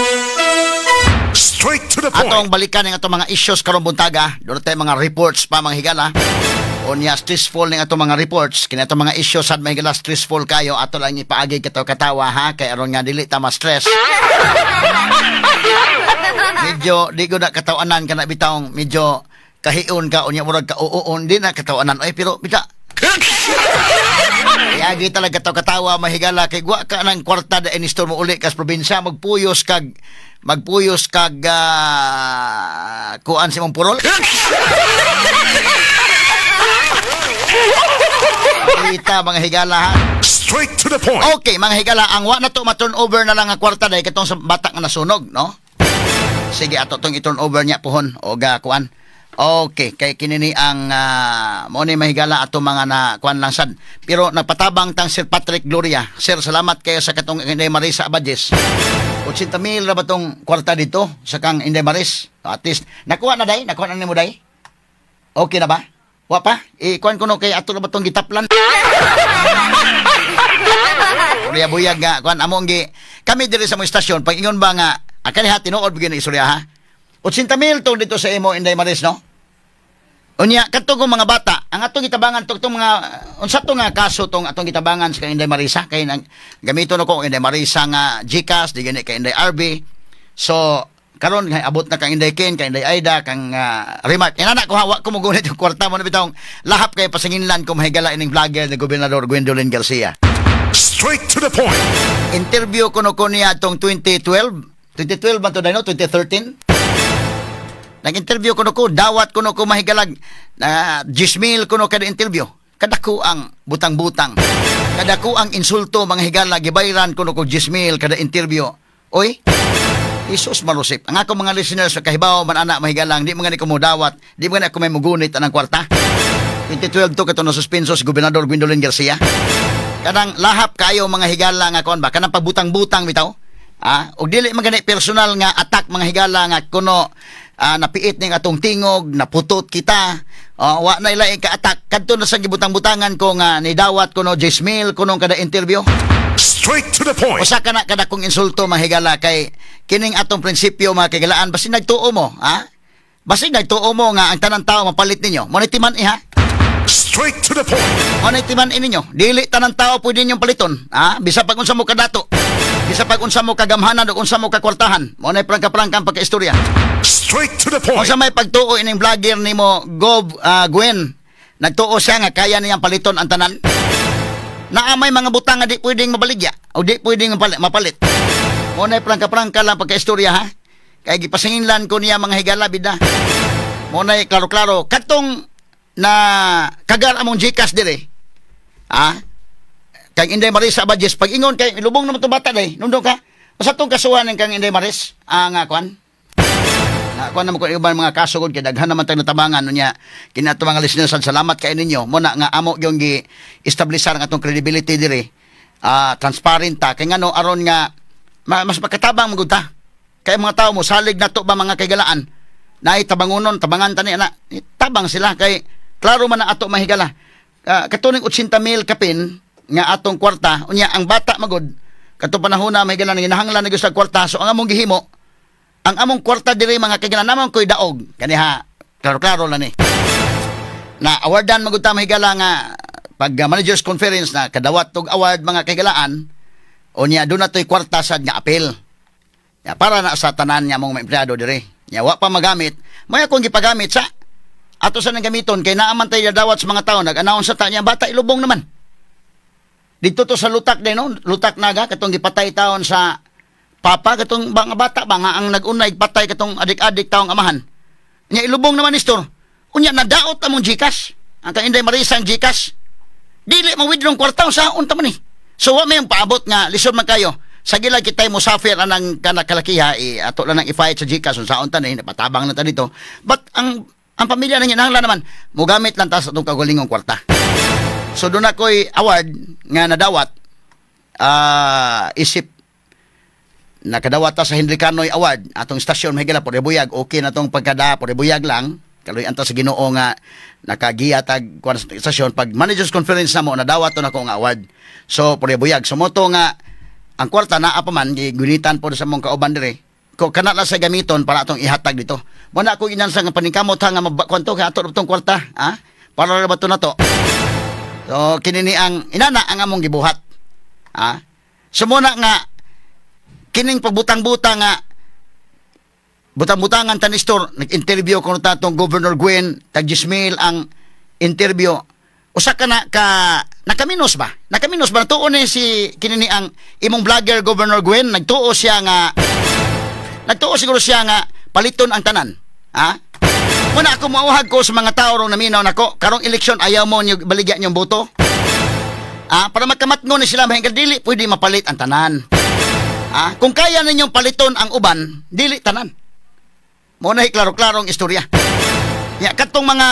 Straight to the point. Atong balikan ng atong mga issues karon buntaga, doon tayo mga reports pa mga higala. Unya stressful ning ato mga reports, kini ato mga issues sad may gala stressful kayo, ato lang ipaagi kataw katawa ha, kay aron nga dili ta ma-stress. Medyo di ko na katawanan kana bitawng medyo kahiun ka unya murag ka uon di na katawanan ay pero bita. Iagi talaga kataw katawa mahigala kay guwa ka nang kwarta da inistor mo uli kas probinsya magpuyos kag kuan si mong purol. Kita mga higala ha. Straight to the point. Okay, mga higala, ang wa na to ma-turn over na lang ang kwarta dahil katong sa batak nga nasunog, no? Sige, ato tong i-turn over niya pohon o kuan. Okay, kay kinini ang mo ni mahigala ato mga na kuan lang sad. Pero nagpatabang tang Sir Patrick Gloria. Sir, salamat kayo sa katong Inday Marisa Abadjes. 80,000 na ba tong kwarta dito sa kang Inday Maris? At least nakuha na day, nakuha na nimo day. Okay na ba? Wa pa? Kuan ko no kay ato na ba tong gitaplan? Kuya buyag nga kuan among gi kami diri sa mo istasyon pag ingon ba nga akali ha tinuod bigyan istorya ha. 80,000 tong dito sa imo Inday Maris no? Unya katong mga bata, ang atong gitabangan tong mga unsa to nga kaso tong atong gitabangan sa Inday Marisa kay nang gamito no ko Inday Marisa nga GCash di gani kay Inday RB. So karon kay abot na kang Inday Ken, kay Inday Aida, kang remark. Inana ko hawa ko mugunit yung kwarta mo na bitawng lahap kay pasanginlan ko mahigala ining vlogger ni Gobernador Gwendolyn Garcia. Straight to the point. Interview ko no ko niya tong 2012 ba to dino 2013. Nag-interview ko no ko, dawat ko no ko mahigalag na 10,000 ko no kada interview. Kadako ang butang-butang. Kadako ang insulto mga higala gibayran ko no ko 10,000 kada interview. Oy, Isus marusip. Ang ako mga listeners sa kahibaw man anak mahigalang, di mga ni ko mo dawat, di mga ni ako may mugunit anang kwarta. 2012 to kato na suspenso si Gobernador Gwendolyn Garcia. Kanang lahap kayo mga higala nga kon ba kanang pabutang-butang bitaw. Og dili magani personal nga attack mga higala nga kuno napiit ning atong tingog, naputot kita. Wa na ila ka-attack kadto na sa gibutang-butangan ko nga nidawat kuno 10,000 kuno kada interview. Straight to the point. Usa ka na kada kong insulto mahigala kay kining atong prinsipyo mga kagalaan basin nagtuo mo, ha? Basin nagtuo mo nga ang tanang tao mapalit ninyo. Monetiman ha? Straight to the point. Monetiman ninyo. Dili tanang tao pwede ninyong paliton, ha? Bisa pag unsa mo kadato. Bisa pag unsa mo kagamhanan o unsa mo kakwartahan. Mo na prangka-prangka pagkaistorya. Straight to the point. Unsa may pagtuo ining vlogger nimo Gwen. Nagtuo siya nga kaya niyang paliton ang tanan. Naamay mga butang nga di pwedeng mabaligya o di pwedeng mapalit. Mo na prangka-prangka lang pagkaistorya ha. Kay gipasinginlan ko niya mga higala bida. Mo na klaro-klaro katong na kagar among GCash dire. Ha? Kang Inday Marisa Abadjes pag ingon kay lubong naman to bata day. Nundong ka. Usa tong kasuhan ng kang Inday Maris nga kwan. Kuan naman ko ibang mga kaso gud kay daghan naman tayong natabangan unya kinato mga listeners salamat kay ninyo mo na nga amo gyung gi-establishar ang atong credibility dire transparent ta kay ngano aron nga mas makatabang magud ta kay mga tao mo salig nato ba mga kaygalaan naay tabangonon tabangan tani ana tabang sila kay klaro man na ato mahigala katuning 80,000 kapin nga atong kwarta unya ang bata magud kadto panahon na mahigala ginahanglan na gyud sa kwarta so ang among gihimo ang among kwarta diri mga kaigalan namang ko'y daog. Kaniha, klaro-klaro lang ni. Na awardan magud ta mahigala nga pag managers conference na kadawat tog award mga kaigalaan unya do na to'y kwarta sad nga apel. Ya para na sa tanan nya mong empleyado diri. Ya wa pa magamit, may akong gipagamit sa ato sa nang gamiton kay naaman tay dawat sa mga tawo nag-announce sa ta niya bata ilubong naman. Dito to sa lutak din no, lutak naga katong gipatay taon sa papa katong mga bata ba nga ang nag-unay patay katong adik-adik taong amahan. Nya ilubong naman istor. Unya nadaot among GCash. Ang kang Inday Marisa ang GCash. Dili mo withdraw kwarta sa unta man ni. So wa may paabot nga lisod man kayo. Sa gila kitay musafir anang kanakalakiha ato lang nang i-fight sa GCash sa unta ni patabang na ta dito. But ang pamilya na nginahanglan naman mogamit lang ta sa atong kagulingong kwarta. So doon ako'y award nga nadawat isip nakadawat ta sa Henry Canoy Award atong stasyon mahigala Porebuyag okay na tong pagkada Porebuyag lang kaloy anta sa Ginoo nga nakagiya tag kuan sa stasyon pag managers conference na mo nadawat to nako nga award so Porebuyag so moto nga ang kwarta naa pa man gigunitan po sa mong kauban dire ko kana na sa gamiton para atong ihatag dito mo na ako inansa nga paningkamot ha nga mabakwanto ka ato tong kwarta ha Para ra ba to na to? So kinini ang inana ang among gibuhat. Sumuna nga kining pagbutang-butang nga butang-butangan tanistor, nag-interview ko na tatong Governor Gwen, tag Gismil ang interview. Usa ka na nakaminos ba? Nakaminos ba? Natuo ni si kinini ang imong vlogger Governor Gwen, nagtuo siguro siya nga paliton ang tanan. Muna ako mauhag ko sa mga tao rong naminaw nako, karong eleksyon ayaw mo niyo baligya niyong boto. Para magkamatno ni sila mahingkad dili pwede mapalit ang tanan. Kung kaya ninyong paliton ang uban, dili tanan. Muna klaro-klarong istorya. Ya katong mga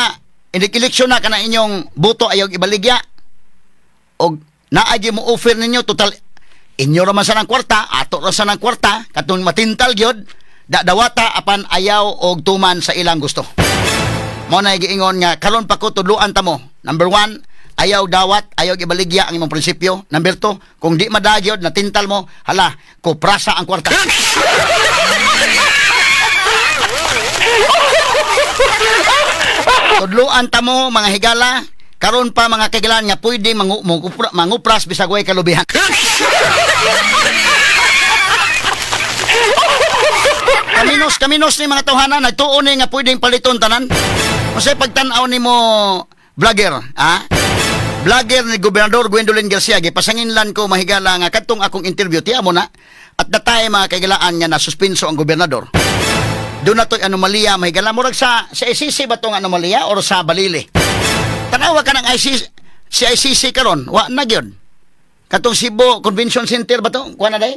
eleksyon na kana inyong boto ayaw ibaligya. Og naagi mo offer ninyo total inyo ra man sa nang kwarta, ato ra sa nang kwarta, katong matintal gyud, dawata apan ayaw og tuman sa ilang gusto. Muna giingon nga karon pa ko tudluan ta mo. Number 1, ayaw dawat, ayaw ibaligya ang imong prinsipyo. Number 2, kung di madagyod natintal mo, hala, kuprasa ang kwarta. Tudluan ta mo mga higala, karon pa mga kaigalan nga pwede mangupras bisag way kalubihan. Kaminos ni mga tawhana nagtuon ni nga pwedeng paliton tanan. Kasi pagtan-aw nimo vlogger, vlogger ni Gobernador Gwendolyn Garcia gipasanginlan ko mahigala nga kadtong akong interview tiya mo na at datay mga kaigalaan nga na suspenso ang gobernador. Doon na to'y anomalya, mahigala. Murag sa ICC ba itong anomalya o sa Balili? Tanawa ka ng si ICC karon, wa na yun. Katong Cebu Convention Center ba ito? Kuha na day?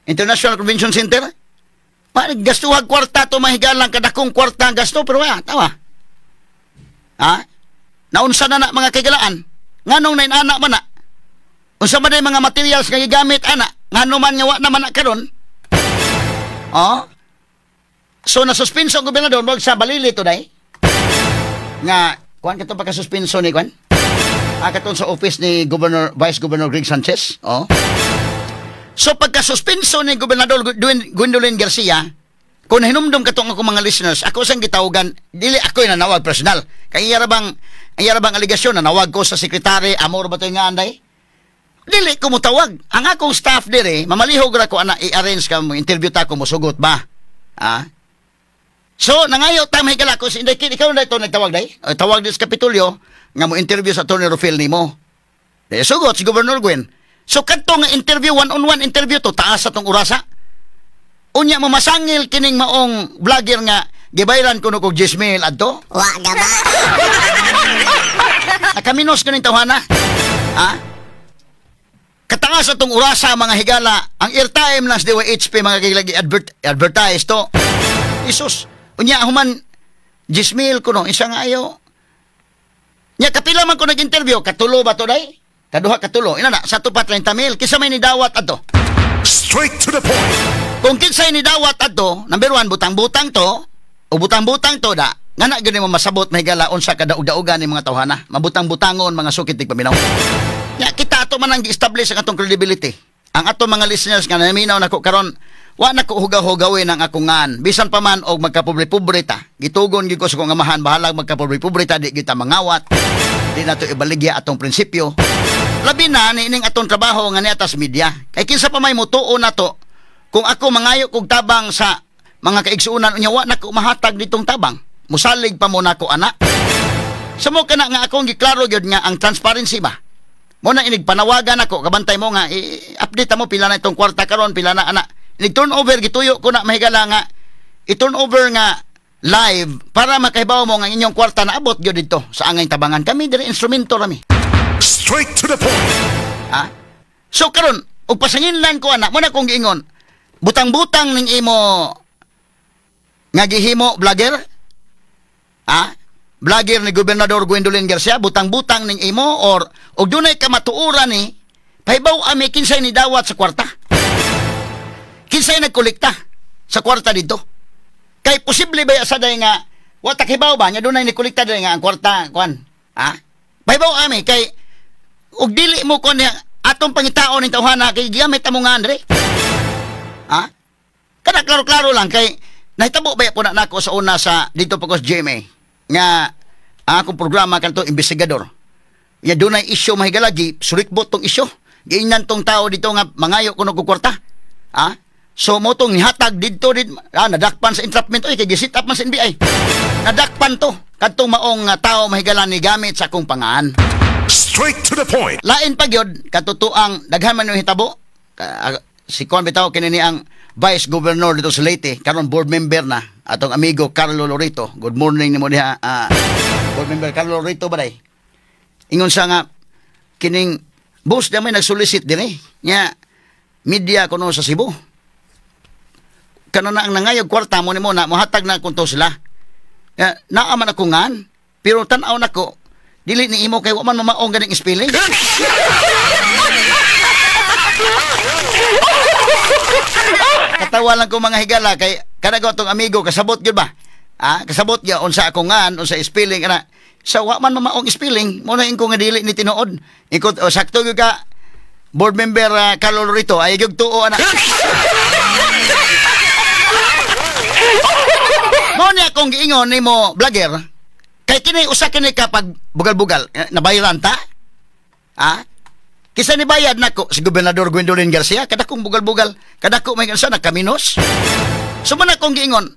International Convention Center? Gastuhag kwarta ito, mahigala. Kadakong kwarta ang gasto, pero wala, tawa. Naunsa na mga kaigalaan? Nganong na inanak man na? Unsa man na mga materials nga gigamit, anak? Ngano man nga wa na man na karon? So nasuspenso ang gobernador wag sa Balili to day. Nga kuan kato pagka-suspenso ni kuan. Katon sa office ni Vice Governor Greg Sanchez. So pagka-suspenso ni Gobernador Gwendolyn Garcia, kung hinumdum katong ako mga listeners, ako sang gitawagan, dili ako na nawag personal. Kay iyara bang aligasyon na nawag ko sa sekretary Amor ba to nga anday? Dili ko mo tawag. Ang akong staff dire, mamalihog ra ko ana i-arrange ka mo interview ta ko mo sugot ba. So, nangayo ta mahigala ko, ikaw na ito nagtawag day? Tawag din sa Kapitolyo, nga mo interview sa Tony Rufil ni mo. Sugot si Governor Gwen. So, kadto nga interview, one-on-one interview to, taas sa tong urasa. Unya mo masangil kining maong vlogger nga, gibayran ko no kog 10,000 adto? Wa gaba. Nakaminos ko ning tawhana. Katangas sa tong urasa mga higala, ang airtime lang sa DYHP mga kaiglagi advertise to. Isus. Unya human 10,000 ko no, isa nga ayo. Nya kapila man ko nag-interview, katulo ba to day? Kaduha katulo. Ina na, sa to pa 30,000. Kisa may nidawat ato. Straight to the point. Kung kinsa ni dawat ato, number 1, butang-butang to, o butang-butang to da, nga na gani mo masabot mahigala unsa ka daug-daugan ni mga tawhana, mabutang-butangon mga sukit tig paminaw. Nya kita ato man ang gi-establish ang atong credibility. Ang atong mga listeners nga naminaw nako karon, wa na ko hugaw-hugawin ang akong ngan. Bisan pa man og magkapobre-pobre ta. Gitugon gyud ko sa kong amahan bahalag magkapobre-pobre ta, di kita mangawat. Di na to ibaligya atong prinsipyo. Labi na nining atong trabaho nga ni atas media. Kay kinsa pa may mutuo na to, kung ako mangayo kog tabang sa mga kaigsuunan unya wa na ko mahatag ditong tabang. Musalig pa mo na ko ana. Samo kana nga akong giklaro gyud nga ang transparency ba. Mo na inig panawagan ako, kabantay mo nga i-update mo pila na itong kwarta karon, pila na ana. Ni-turnover, gituyo ko na mahigala nga, i-turnover nga live para makahibaw mo nga inyong kwarta na abot yun dito sa angay tabangan. Kami dire instrumento rami. Straight to the point. So karon, og pasanginlan ko ana, muna kong giingon, butang-butang ning imo nga gihimo vlogger? Vlogger ni Gobernador Gwendolyn Garcia, butang-butang ning imo or og dunay ka matuuran ni pahibaw ami kinsay ni dawat sa kwarta. Kinsay nagkolekta sa kwarta dito? Kay posible ba sa day nga wa takibaw ba nya dunay ni kolekta day nga ang kwarta kuan? Pahibaw ami kay og dili mo kon atong pangitaon ning tawhana kay gigamit amo nga andre. Kada klaro-klaro lang kay nahitabo ba po na nako sa una sa dito pa ko sa GMA nga akong programa kanto investigador. Ya dunay isyu mahigalagi, surikbot tong isyu. Giingnan tong tao dito nga mangayo kuno og kwarta. So mo tong nihatag dito nadakpan sa entrapment kay gisit up man sa NBI. Nadakpan to kadtong maong tao mahigalan ni gamit sa akong pangaan. Straight to the point. Lain pa gyud katutuang daghan man yung hitabo. Si Juan bitaw kini ang Vice Governor dito sa Leyte, karon board member na atong amigo Carlo Lorito. Good morning nimo diha. Board member Carlo Lorito baday. Ingon sa nga kining boss na may nagsolicit dinhi nya media kuno sa Cebu. Kanana ang nangayog kwarta mo nimo na mohatag na kunto sila. Naa man ako ngan, pero tan-aw nako dili ni imo kay wa man mamaong ganing spelling. Katawa lang ko mga higala kay kanago tong amigo kasabot gyud ba? Kasabot gyud unsa ako ngan, unsa spelling ana. Sa wa man mamaong spelling, mo na ingko nga dili ni tinuod. Ingko sakto gyud ka board member Carlo Lorito ay gyud tuo ana. Mo ni akong giingon nimo vlogger. Kay kini usa kini kapag bugal-bugal nabayaran ta? Kisa ni bayad nako si Gobernador Gwendolyn Garcia kada kong bugal-bugal, kada ko may gansa nakaminos. So man akong giingon,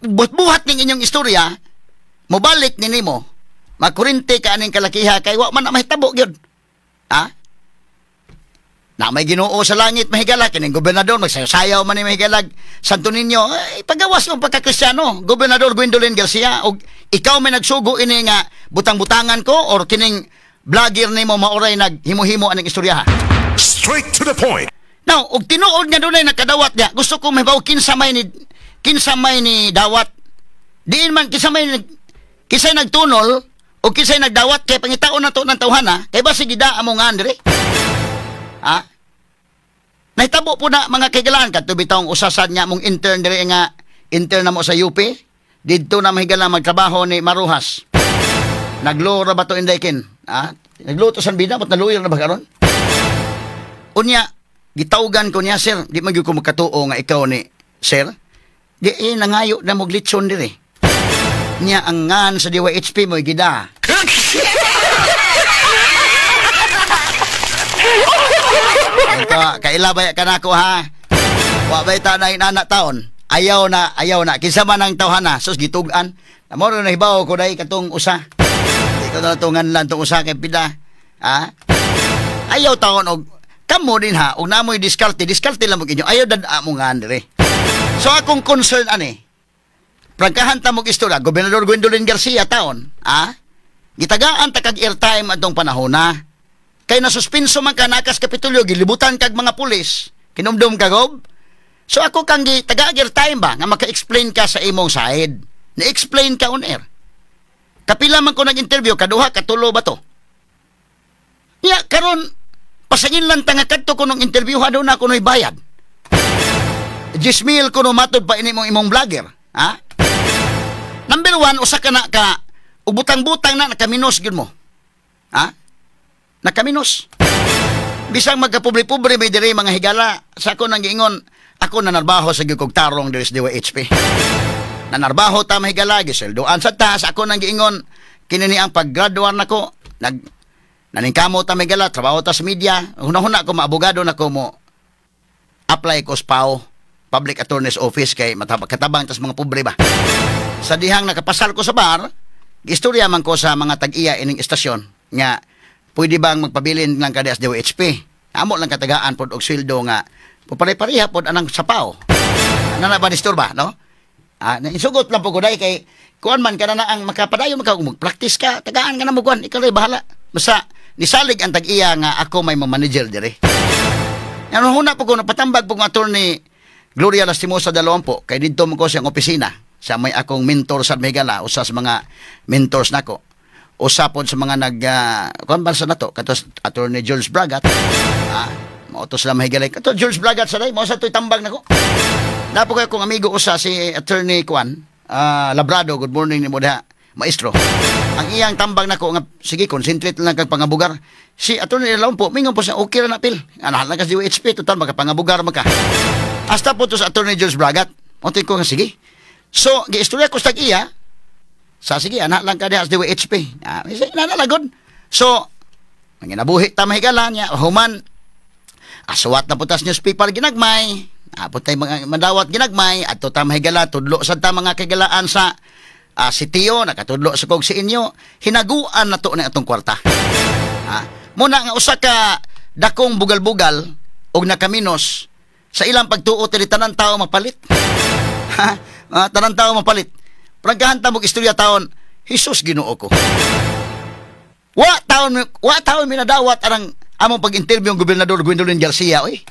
buhat ning inyong istorya, mobalik ni nimo, makurente ka aning kalakiha kay wa man na mahitabo gyud. Na may Ginoo sa langit mahigala kining gobernador magsayaw man ni mahigalag Santo Niño ipagawas yung pagkakristyano Gobernador Gwendolyn Garcia og ikaw may nagsugo ini nga butang-butangan ko or kining vlogger nimo maoray naghimo-himo aning istorya. Straight to the point. Now og tinuod nga dunay nakadawat niya gusto ko mahibaw kinsa may ni dawat diin man kinsa nagtunol o kinsay nagdawat kay pangitaon nato ng tawhana kay basi gida amo nga andre. Nahitabo po na mga kaigalaan kadto bitawng usasad niya mong intern dire nga intern na mo sa UP didto na mahigala magtrabaho ni Maruhas. Naglora ba to indaykin? Nagluto san bida but naluyer na ba karon? Unya gitawgan ko niya sir, di magyud ko magkatuo nga ikaw ni sir. Di nangayo na mo glitson dire. Niya ang ngan sa DYHP mo gida. Kailabay ka na ako ha. Wabay ta na inanak taon. Ayaw na. Kinsa man ang tawhana. Sus gitugan. Namoro na hibaw ko dahil katong usa. Di ko na tungan lang itong usa kay pida. Ayaw taon og kamo din ha. Og namoy diskarte lang mo kinyo. Ayaw dada mo nga andre. So akong concern ani. Prangkahan ta mong istorya. Gobernador Gwendolyn Garcia taon. Gitagaan ta kag airtime atong panahon na. Kay nasuspenso man ka nakas Kapitolyo, gilibutan kag mga pulis, kinumdum ka gob. So ako kang taga-air time ba, nga maka-explain ka sa imong side. Na-explain ka on air. Kapila man ko nag-interview, kaduha, katulo ba to? Karon, pasangin lang tanga kadto ko nung interview, hado na ko no'y bayad. 10,000 ko no matod pa imong vlogger. Number 1, usa ka na ka, ubutang-butang na nakaminos gyud mo. Nakaminos. Bisang magkapobre-pobre may dire mga higala. Sa ako nang giingon, ako nanarbaho sa gyud kog tarong diri sa DYHP. Nanarbaho ta mahigala giseldoan sa taas. Ako nang giingon kini ang paggraduar nako. Naningkamo ta mahigala, trabaho ta sa media. Hunahuna ko maabogado nako mo apply ko sa PAO, Public Attorney's Office kay katabang tas mga pobre ba. Sa dihang nakapasal ko sa bar, istorya man ko sa mga tag-iya ining istasyon nga pwede bang magpabilin lang kada sa DYHP? Amo lang katagaan pod og sweldo nga pare-pareha pod anang sapaw. Nana ba disturba, no? Isugot lang po ko dai kay kuan man kana na ang makapadayon mag-practice ka, tagaan ka na mo kuan, ikaw ray bahala. Basta nisalig ang tag-iya nga ako may manager dire. Ano huna po ko napatambag po ng attorney Gloria Lastimosa Dalawang po kay didto mo ko siyang opisina sa may akong mentor sa Megala, usa sa mga mentors nako. Usapon sa mga konbansa na to katos attorney Jules Bragat mautos lang mahigalay kato Jules Bragat sa day mo sa to'y tambang nako napo kayo kong amigo usa si attorney Juan Labrado. Good morning ni mo diha maestro. Ang iyang tambang nako nga sige concentrate lang kag pangabugar si attorney Laon po mingon po siya okay ra na pil anahan lang ka sa UHP total makapangabugar maka hasta po to sa attorney Jules Bragat. Motin ko nga sige so giistorya ko sa iya Sa sige, anak lang ka diha sa DWHP. Nanalagod. So, manginabuhi ta mahigala niya, human, aswat na putas newspaper ginagmay, apot tay mga madawat ginagmay, at to ta mahigala, tudlo sa ta mga kagalaan sa si Tio, nakatudlo sa kog si inyo, hinaguan na to na atong kwarta. Muna nga usa ka dakong bugal-bugal, og nakaminos, sa ilang pagtuo, tanan tao mapalit. Tanan tao mapalit. Pragkahanta mong istorya taon, Jesus Ginoo ko. Wa taon minadawat arang among pag-interview ng Gobernador Gwendolyn Garcia, oy.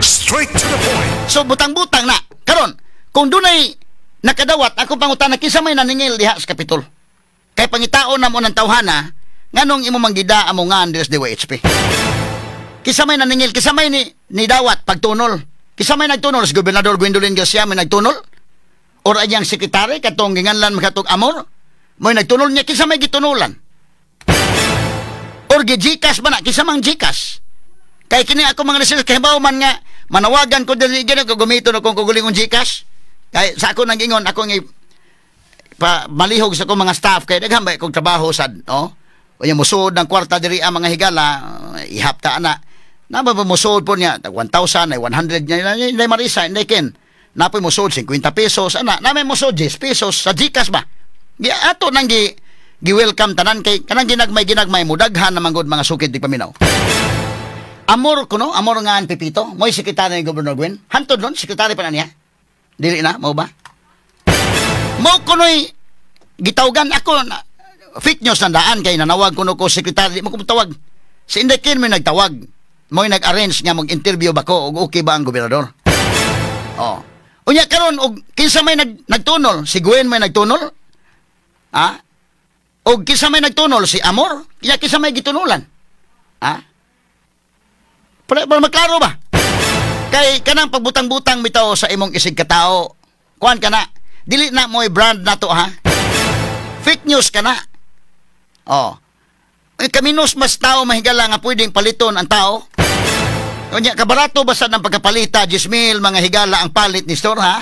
Straight to the point. So butang-butang na. Karon, kung dunay nakadawat, ako pangutana kinsa may naningil diha sa Kapitol. Kay pangitaon na mo ng tawhana, nganong imo manggida amo nga Andres DWHP. Kinsa may naningil, kinsa may ni dawat pagtunol. Kinsa may nagtunol si Gobernador Gwendolyn Garcia may nagtunol? Or ayang sekretary katong ginganlan makatog amor? Mo'y nagtunol niya, kinsa may gitunulan? Or gijikas ba na? Kisa mang jikas. Kaya kini ako mga listeners, kahibaw man nga, manawagan ko din, gagamiton akong kugulingong jikas. Kaya sa ako nang ingon, ako nga malihog sa akong mga staff, kaya naghambay akong trabaho sad, no? O yung musod ng kwarta diri ang mga higala, ihapta na. Musod po niya, 1,000, 100 niya, hindi marisa, hindi kin. Napoy musod, 50 pesos, namin musod, 10 pesos, sa jikas ba? Ato nang gi-welcome tanan kay kanang ginagmay mudaghan na manggod mga sukid di paminaw. Amor ko no, amor nga ang Pipito, mo'y sekretary ni Gobernador Gwen. Hantod nun, sekretary pa na niya. Dili na, mo ba? Mo ko no'y gitawgan ako na fake news na daan kay nanawag ko no ko sekretary, mo kumutawag. Si Indekin may nagtawag. Mo'y nag-arrange nga mag-interview ba ko og okay ba ang gobernador. Oh. Unya karon og kinsa may nagtunol, si Gwen may nagtunol? O kisa may nagtunol si Amor, kaya kisa may gitunulan. Para maklaro ba? Kay kanang pagbutang-butang bitaw sa imong isig katao, kuan ka na, dili na mo'y brand na to ha. Fake news ka na. Kaminos mas tao mahigala nga pwedeng paliton ang tao. Kunya, kabarato ba sa ng pagkapalita, 10,000 mga higala ang palit ni store ha?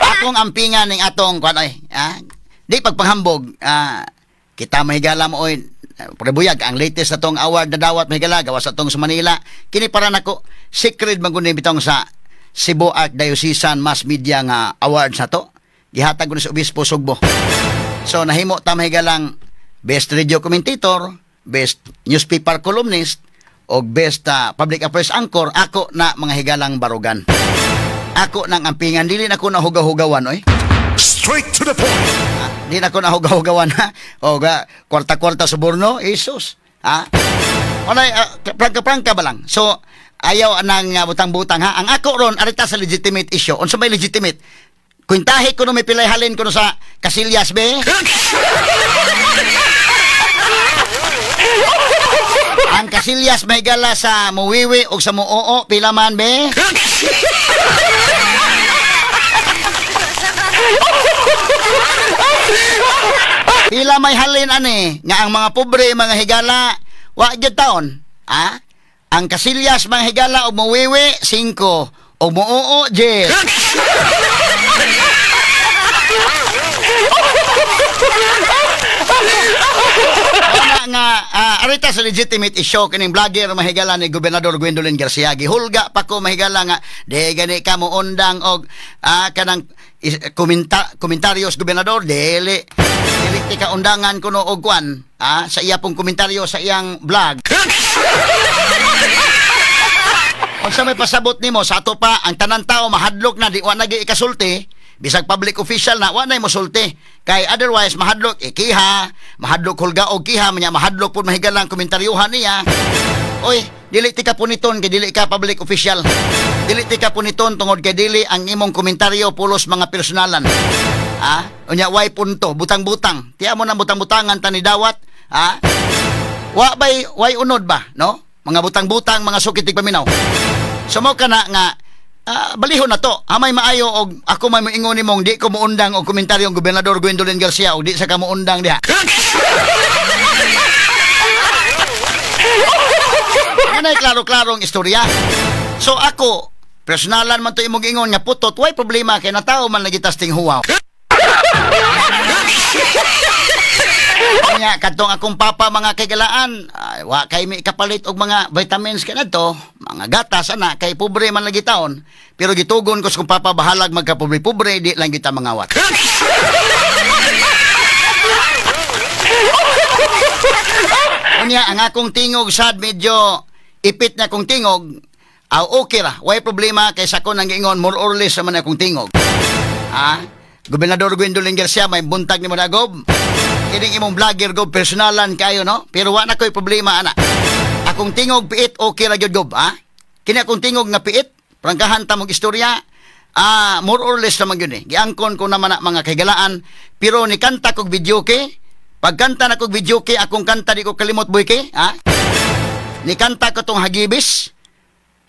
Akong ampingan ning atong kuan di pagpanghambog kita mahigala mo oy prebuyag ang latest atong award na dawat mahigala gawas atong sa Manila kini para nako secret man kuno bitong sa Cebu Archdiocesan Mass Media nga awards na to gihatag ko sa Obispo Sugbo. So nahimo ta mahigalang best radio commentator, best newspaper columnist o best public affairs anchor. Ako na mga higalang barugan. Ako nang ampingan, dili na ko na hugaw-hugawan, oy. Straight to the point. Dili na ko na hugaw-hugawan, ha? O kwarta-kwarta sa Borno, Jesus. Walay, prangka-prangka ba lang? So, ayaw nang butang-butang, ha? Ang ako ron, arita sa legitimate issue. Unsa may legitimate? Kwintahi ko no may pilay halin ko no sa Casillas, be? Ang Casillas may gala sa Muwiwi o sa Muoo, pila man, be? Pila may halin ani nga ang mga pobre mga higala wa gyud taon ang Casillas mga higala og Muwiwi 5 og Muoo 10. Nga arita sa legitimate issue kining vlogger mahigala ni Gobernador Gwendolyn Garcia gihulga pa ko mahigala nga de gani ka mo undang og kanang komentaryos gobernador dili ka undangan kuno og kwan sa iya pong komentaryo sa iyang vlog. Unsa may pasabot nimo sa ato pa ang tanan tao mahadlok na di wa nagi ikasulti bisag public official na wa nay mosulti kay otherwise mahadlok ikiha mahadlok hulga og kiha manya mahadlok pud mahigalang komentaryohan niya. Oy, dili ti ka puniton kay dili ka public official. Dili ti ka puniton tungod kay dili ang imong komentaryo pulos mga personalan. Unya way punto butang-butang. Tiya mo nang butang-butangan tani dawat. Way unod ba, no? Mga butang-butang, mga sukitig paminaw. Sumo ka na nga balihon na to. Hamay maayo og ako may moingon nimong di ko muundang og komentaryo ang Gobernador Gwendolyn Garcia og di sa ka muundang diha. Anay klaro-klarong istorya. So ako personalan man to imong ingon nga putot, way problema kay natao man lagi tasting huwaw. Kanya katong akong papa mga kagalaan, wa kay mi kapalit og mga vitamins kanadto, mga gatas ana kay pobre man lagi taon, pero gitugon ko sa kong papa bahalag magka-pobre-pobre di lang kita mangawat. Unya ang akong tingog sad medyo ipit na akong tingog, okay ra, way problema kay sa ko nang giingon more or less man akong tingog. Gobernador Gwendolyn Garcia may buntag ni mo na gob. Kining imong vlogger gob personalan kayo no, pero wa na koy problema ana. Akong tingog piit okay ra gyud gob, Kini akong tingog nga piit, prangkahan ta mong istorya. More or less naman yun Giangkon ko naman na mga kagalaan, pero ni kanta kog video kay pagkanta na kog video kay akong kanta di ko kalimot boy kay, ni kanta ko tong hagibis.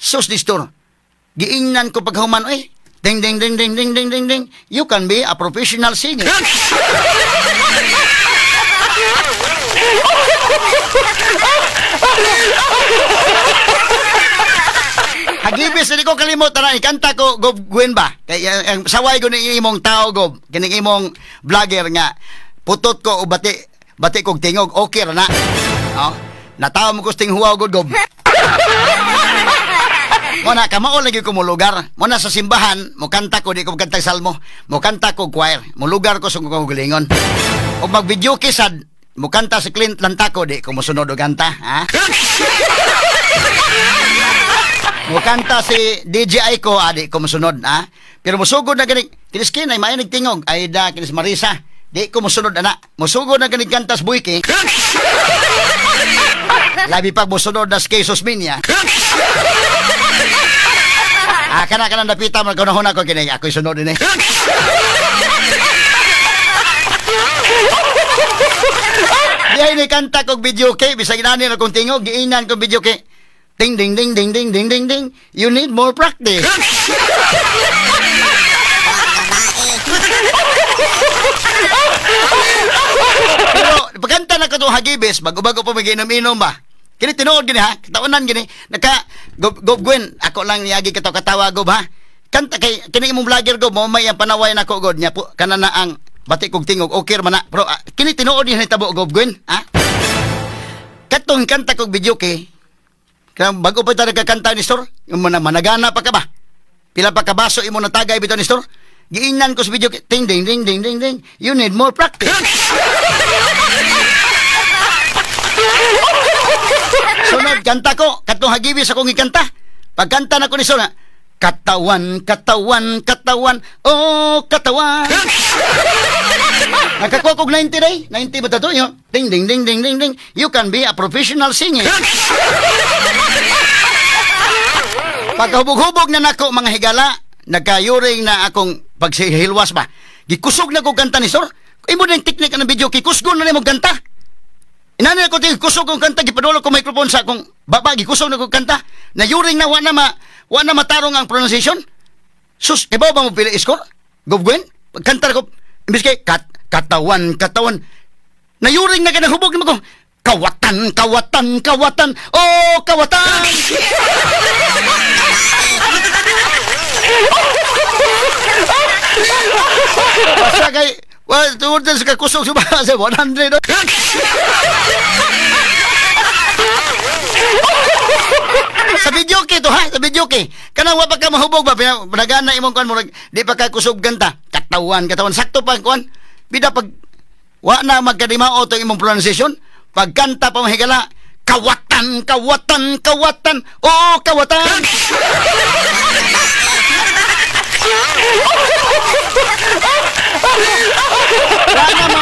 Sus distor. Giingnan ko paghuman ding ding ding ding ding ding ding ding. You can be a professional singer. Hagibis na di ko kalimot na ikanta ko gob Gwen ba kay ang saway ko ni imong tao gob kining imong vlogger nga putot ko o bati kog tingog okay ra na nataw mo ko sting huwaw gob mo na kamao lagi ko mo lugar mo na sa simbahan mo kanta ko di ko kanta salmo mo kanta ko choir mo lugar ko sa kong gulingon o mag video kisad mo kanta sa Clint Lantako di ko mo sunod og kanta mo kanta si DJ Aiko di ko mo sunod pero musugod na ganing kiniskin ay mainig tingog ay da kinis Marisa di ko mo sunod ana musugod na ganing kantas Buiki labi pag mo sunod na Jesus Minya kana napita mo kunahon ako kini ako sunod din Diay ni kanta kog video kay bisag inani ra kong tingog giinan kong video kay ding ding ding ding ding ding ding ding you need more practice. Pero pagkanta na katong hagibis bago-bago pa magiinom-inom ba kini tinuod gini kataonan gini gob Gwen ako lang niyagi katawa gob kanta kay kini imong vlogger gob mo may ang panaway nako god nya po kanana ang bati kog tingog okay man na pero kini tinuod ni tabo gob Gwen katong kanta kog video kay kang bago pa ta nagkakanta ni store yung managana pa ka ba pila pa ka baso imo natagay bitaw ni store giingnan ko sa video kay ding ding ding ding ding ding you need more practice. Sunod kanta ko katong hagibis akong ikanta pagkanta na ko ni store katawan katawan katawan oh katawan nakakuha kog 90 day 90 ba tato yun ding ding ding ding ding ding you can be a professional singer. Pagkahubog-hubog na nako mga higala nagkayuring na akong pagsihilwas ba gikusog na ko kanta ni sir imo na yung teknik ng video kikusgon na mo kanta inani ako kusog kong kanta gipadulog ko microphone sa akong baba gikusog na ko kanta na yuring na wa na matarong ang pronunciation sus ibaw ba mo pila score gob Gwen pagkanta ko imbis kay katawan na yuring na ganang hubog na ko kawatan oh kawatan. Basta kay tuwod na sa kakusog sa 100 sa video kay to sa video kay kanang wa pa ka mahubog ba pinagana imong kuan mo di pa ka kusog ganta katawan sakto pa kuan bida pag wa na magkadimao to imong pronunciation pagkanta pa mahigala kawatan oh kawatan.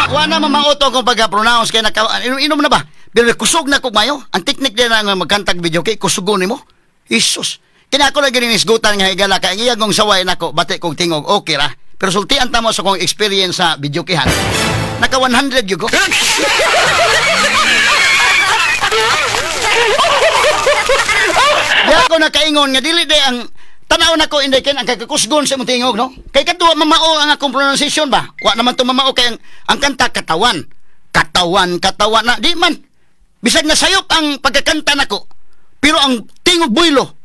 Wana mamauto kung pagka-pronounce kaya inom na ba? Pero kusog na kog mayo. Ang teknik din nga magkantag video kay kusugon nimo. Isus. Kina ako na ginisgutan nga higala kay iyagong saway nako bati kog tingog okay ra. Pero sultian ta mo sa kong experience sa video kihan. Naka 100 gyud ko. Di ako nakaingon nga dili day ang tanaw na ko inday ken ang kakakusgon sa imong tingog no. Kay kadto mamao ang akong pronunciation ba. Wa naman to mamao kay ang kanta katawan na di man. Bisag nasayop ang pagkakanta nako. Pero ang tingog buylo.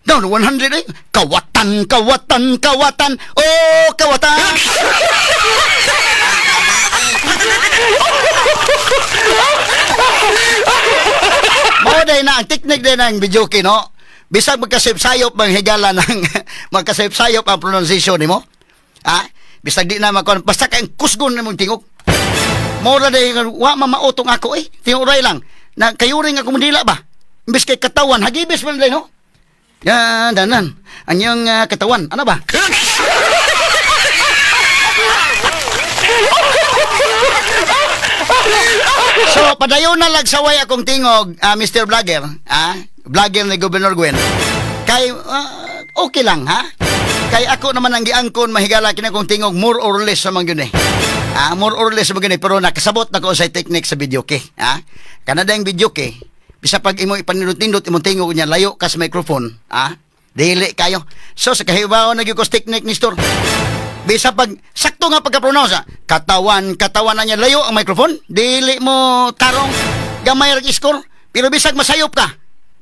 Down 100 eh. Kawatan, kawatan, kawatan. Oh, kawatan. Mao day na ang teknik din ng videoke, no? Bisag magkasayop-sayop ang higala ng magkasayop-sayop ang pronunciation nimo. Ha? Bisag di na makon basta kay kusgon nimong tingog. Mao day wa mamautong ako eh. Tinguray lang. Na kayuring ako mundila ba? Imbes kay katawan, hagibis man day, no? Yan, danan. Ang iyong katawan. Ano ba? So, padayon na lagsaway akong tingog, Mr. Vlogger, vlogger ni Governor Gwen. Kay, okay lang, ha? Kay ako naman ang giangkon, mahigala kina kong tingog, more or less sa mga yun eh. More or less sa mga yun eh, pero nakasabot na ko sa technique sa video ke. Kanada yung video ke, bisa pag imo ipanindot-indot, imong tingog niya, layo ka sa microphone, dili kayo. So, sa kahibaw na yung technique ni Store. Bisa pag sakto nga pagka-pronounce, katawan na niya layo ang microphone, dili mo tarong gamay ra score, pero bisag masayop ka,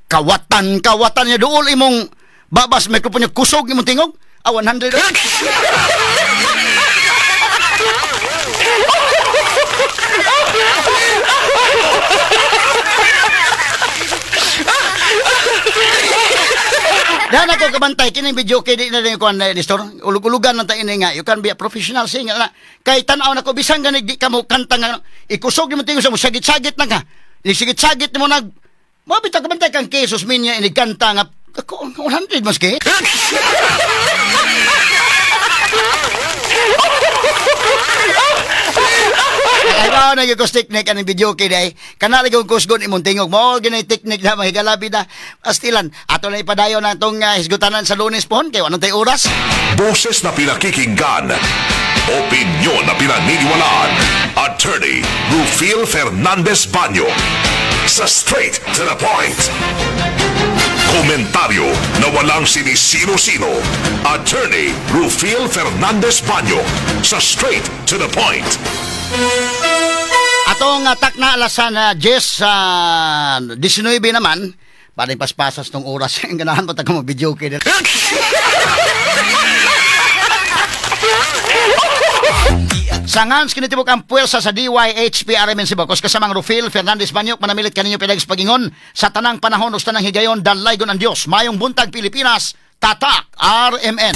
kawatan niya duol imong babas microphone niya, kusog imong tingog, 100. Dan ako kabantay kining video kay di na rin ko na store. Ulug-ulugan lang tayo nga. You can be a professional singer na. Kay tanaw na ko bisang ganig di ka mo kanta nga. Ikusog mo tingog sa mo sagit-sagit na ka. Sigit-sagit mo nag mabita kabantay kang kesos minya inig kanta nga. Ako 100 maski. Ayaw na yung technique anong video kay day. Kanala yung kusgon imong tingog mo. Ginay technique na mahigalabi na. Astilan. Ato na ipadayo na itong hisgutanan sa Lunes pohon. Kaya anong tayo oras? Boses na pinakikinggan. Opinyon na pinaniniwalaan. Attorney Rufil Fernandez Banyo. Sa straight to the point. Komentaryo na walang sinisino-sino. Attorney Rufil Fernandez Banyo. Sa straight to the point. Atong atak na alasan na 19 naman. Parang paspasas ng oras. Ang ganahan mo taga mag-video kayo. Sangans kinitibok ang puwersa sa DYHP RMN Sibocos kasamang Rufil Fernandez Banyok manamilit kaninyo pinags pagingon sa tanang panahon ug tanang higayon dalaygon ang Dios mayong buntag Pilipinas tatak RMN.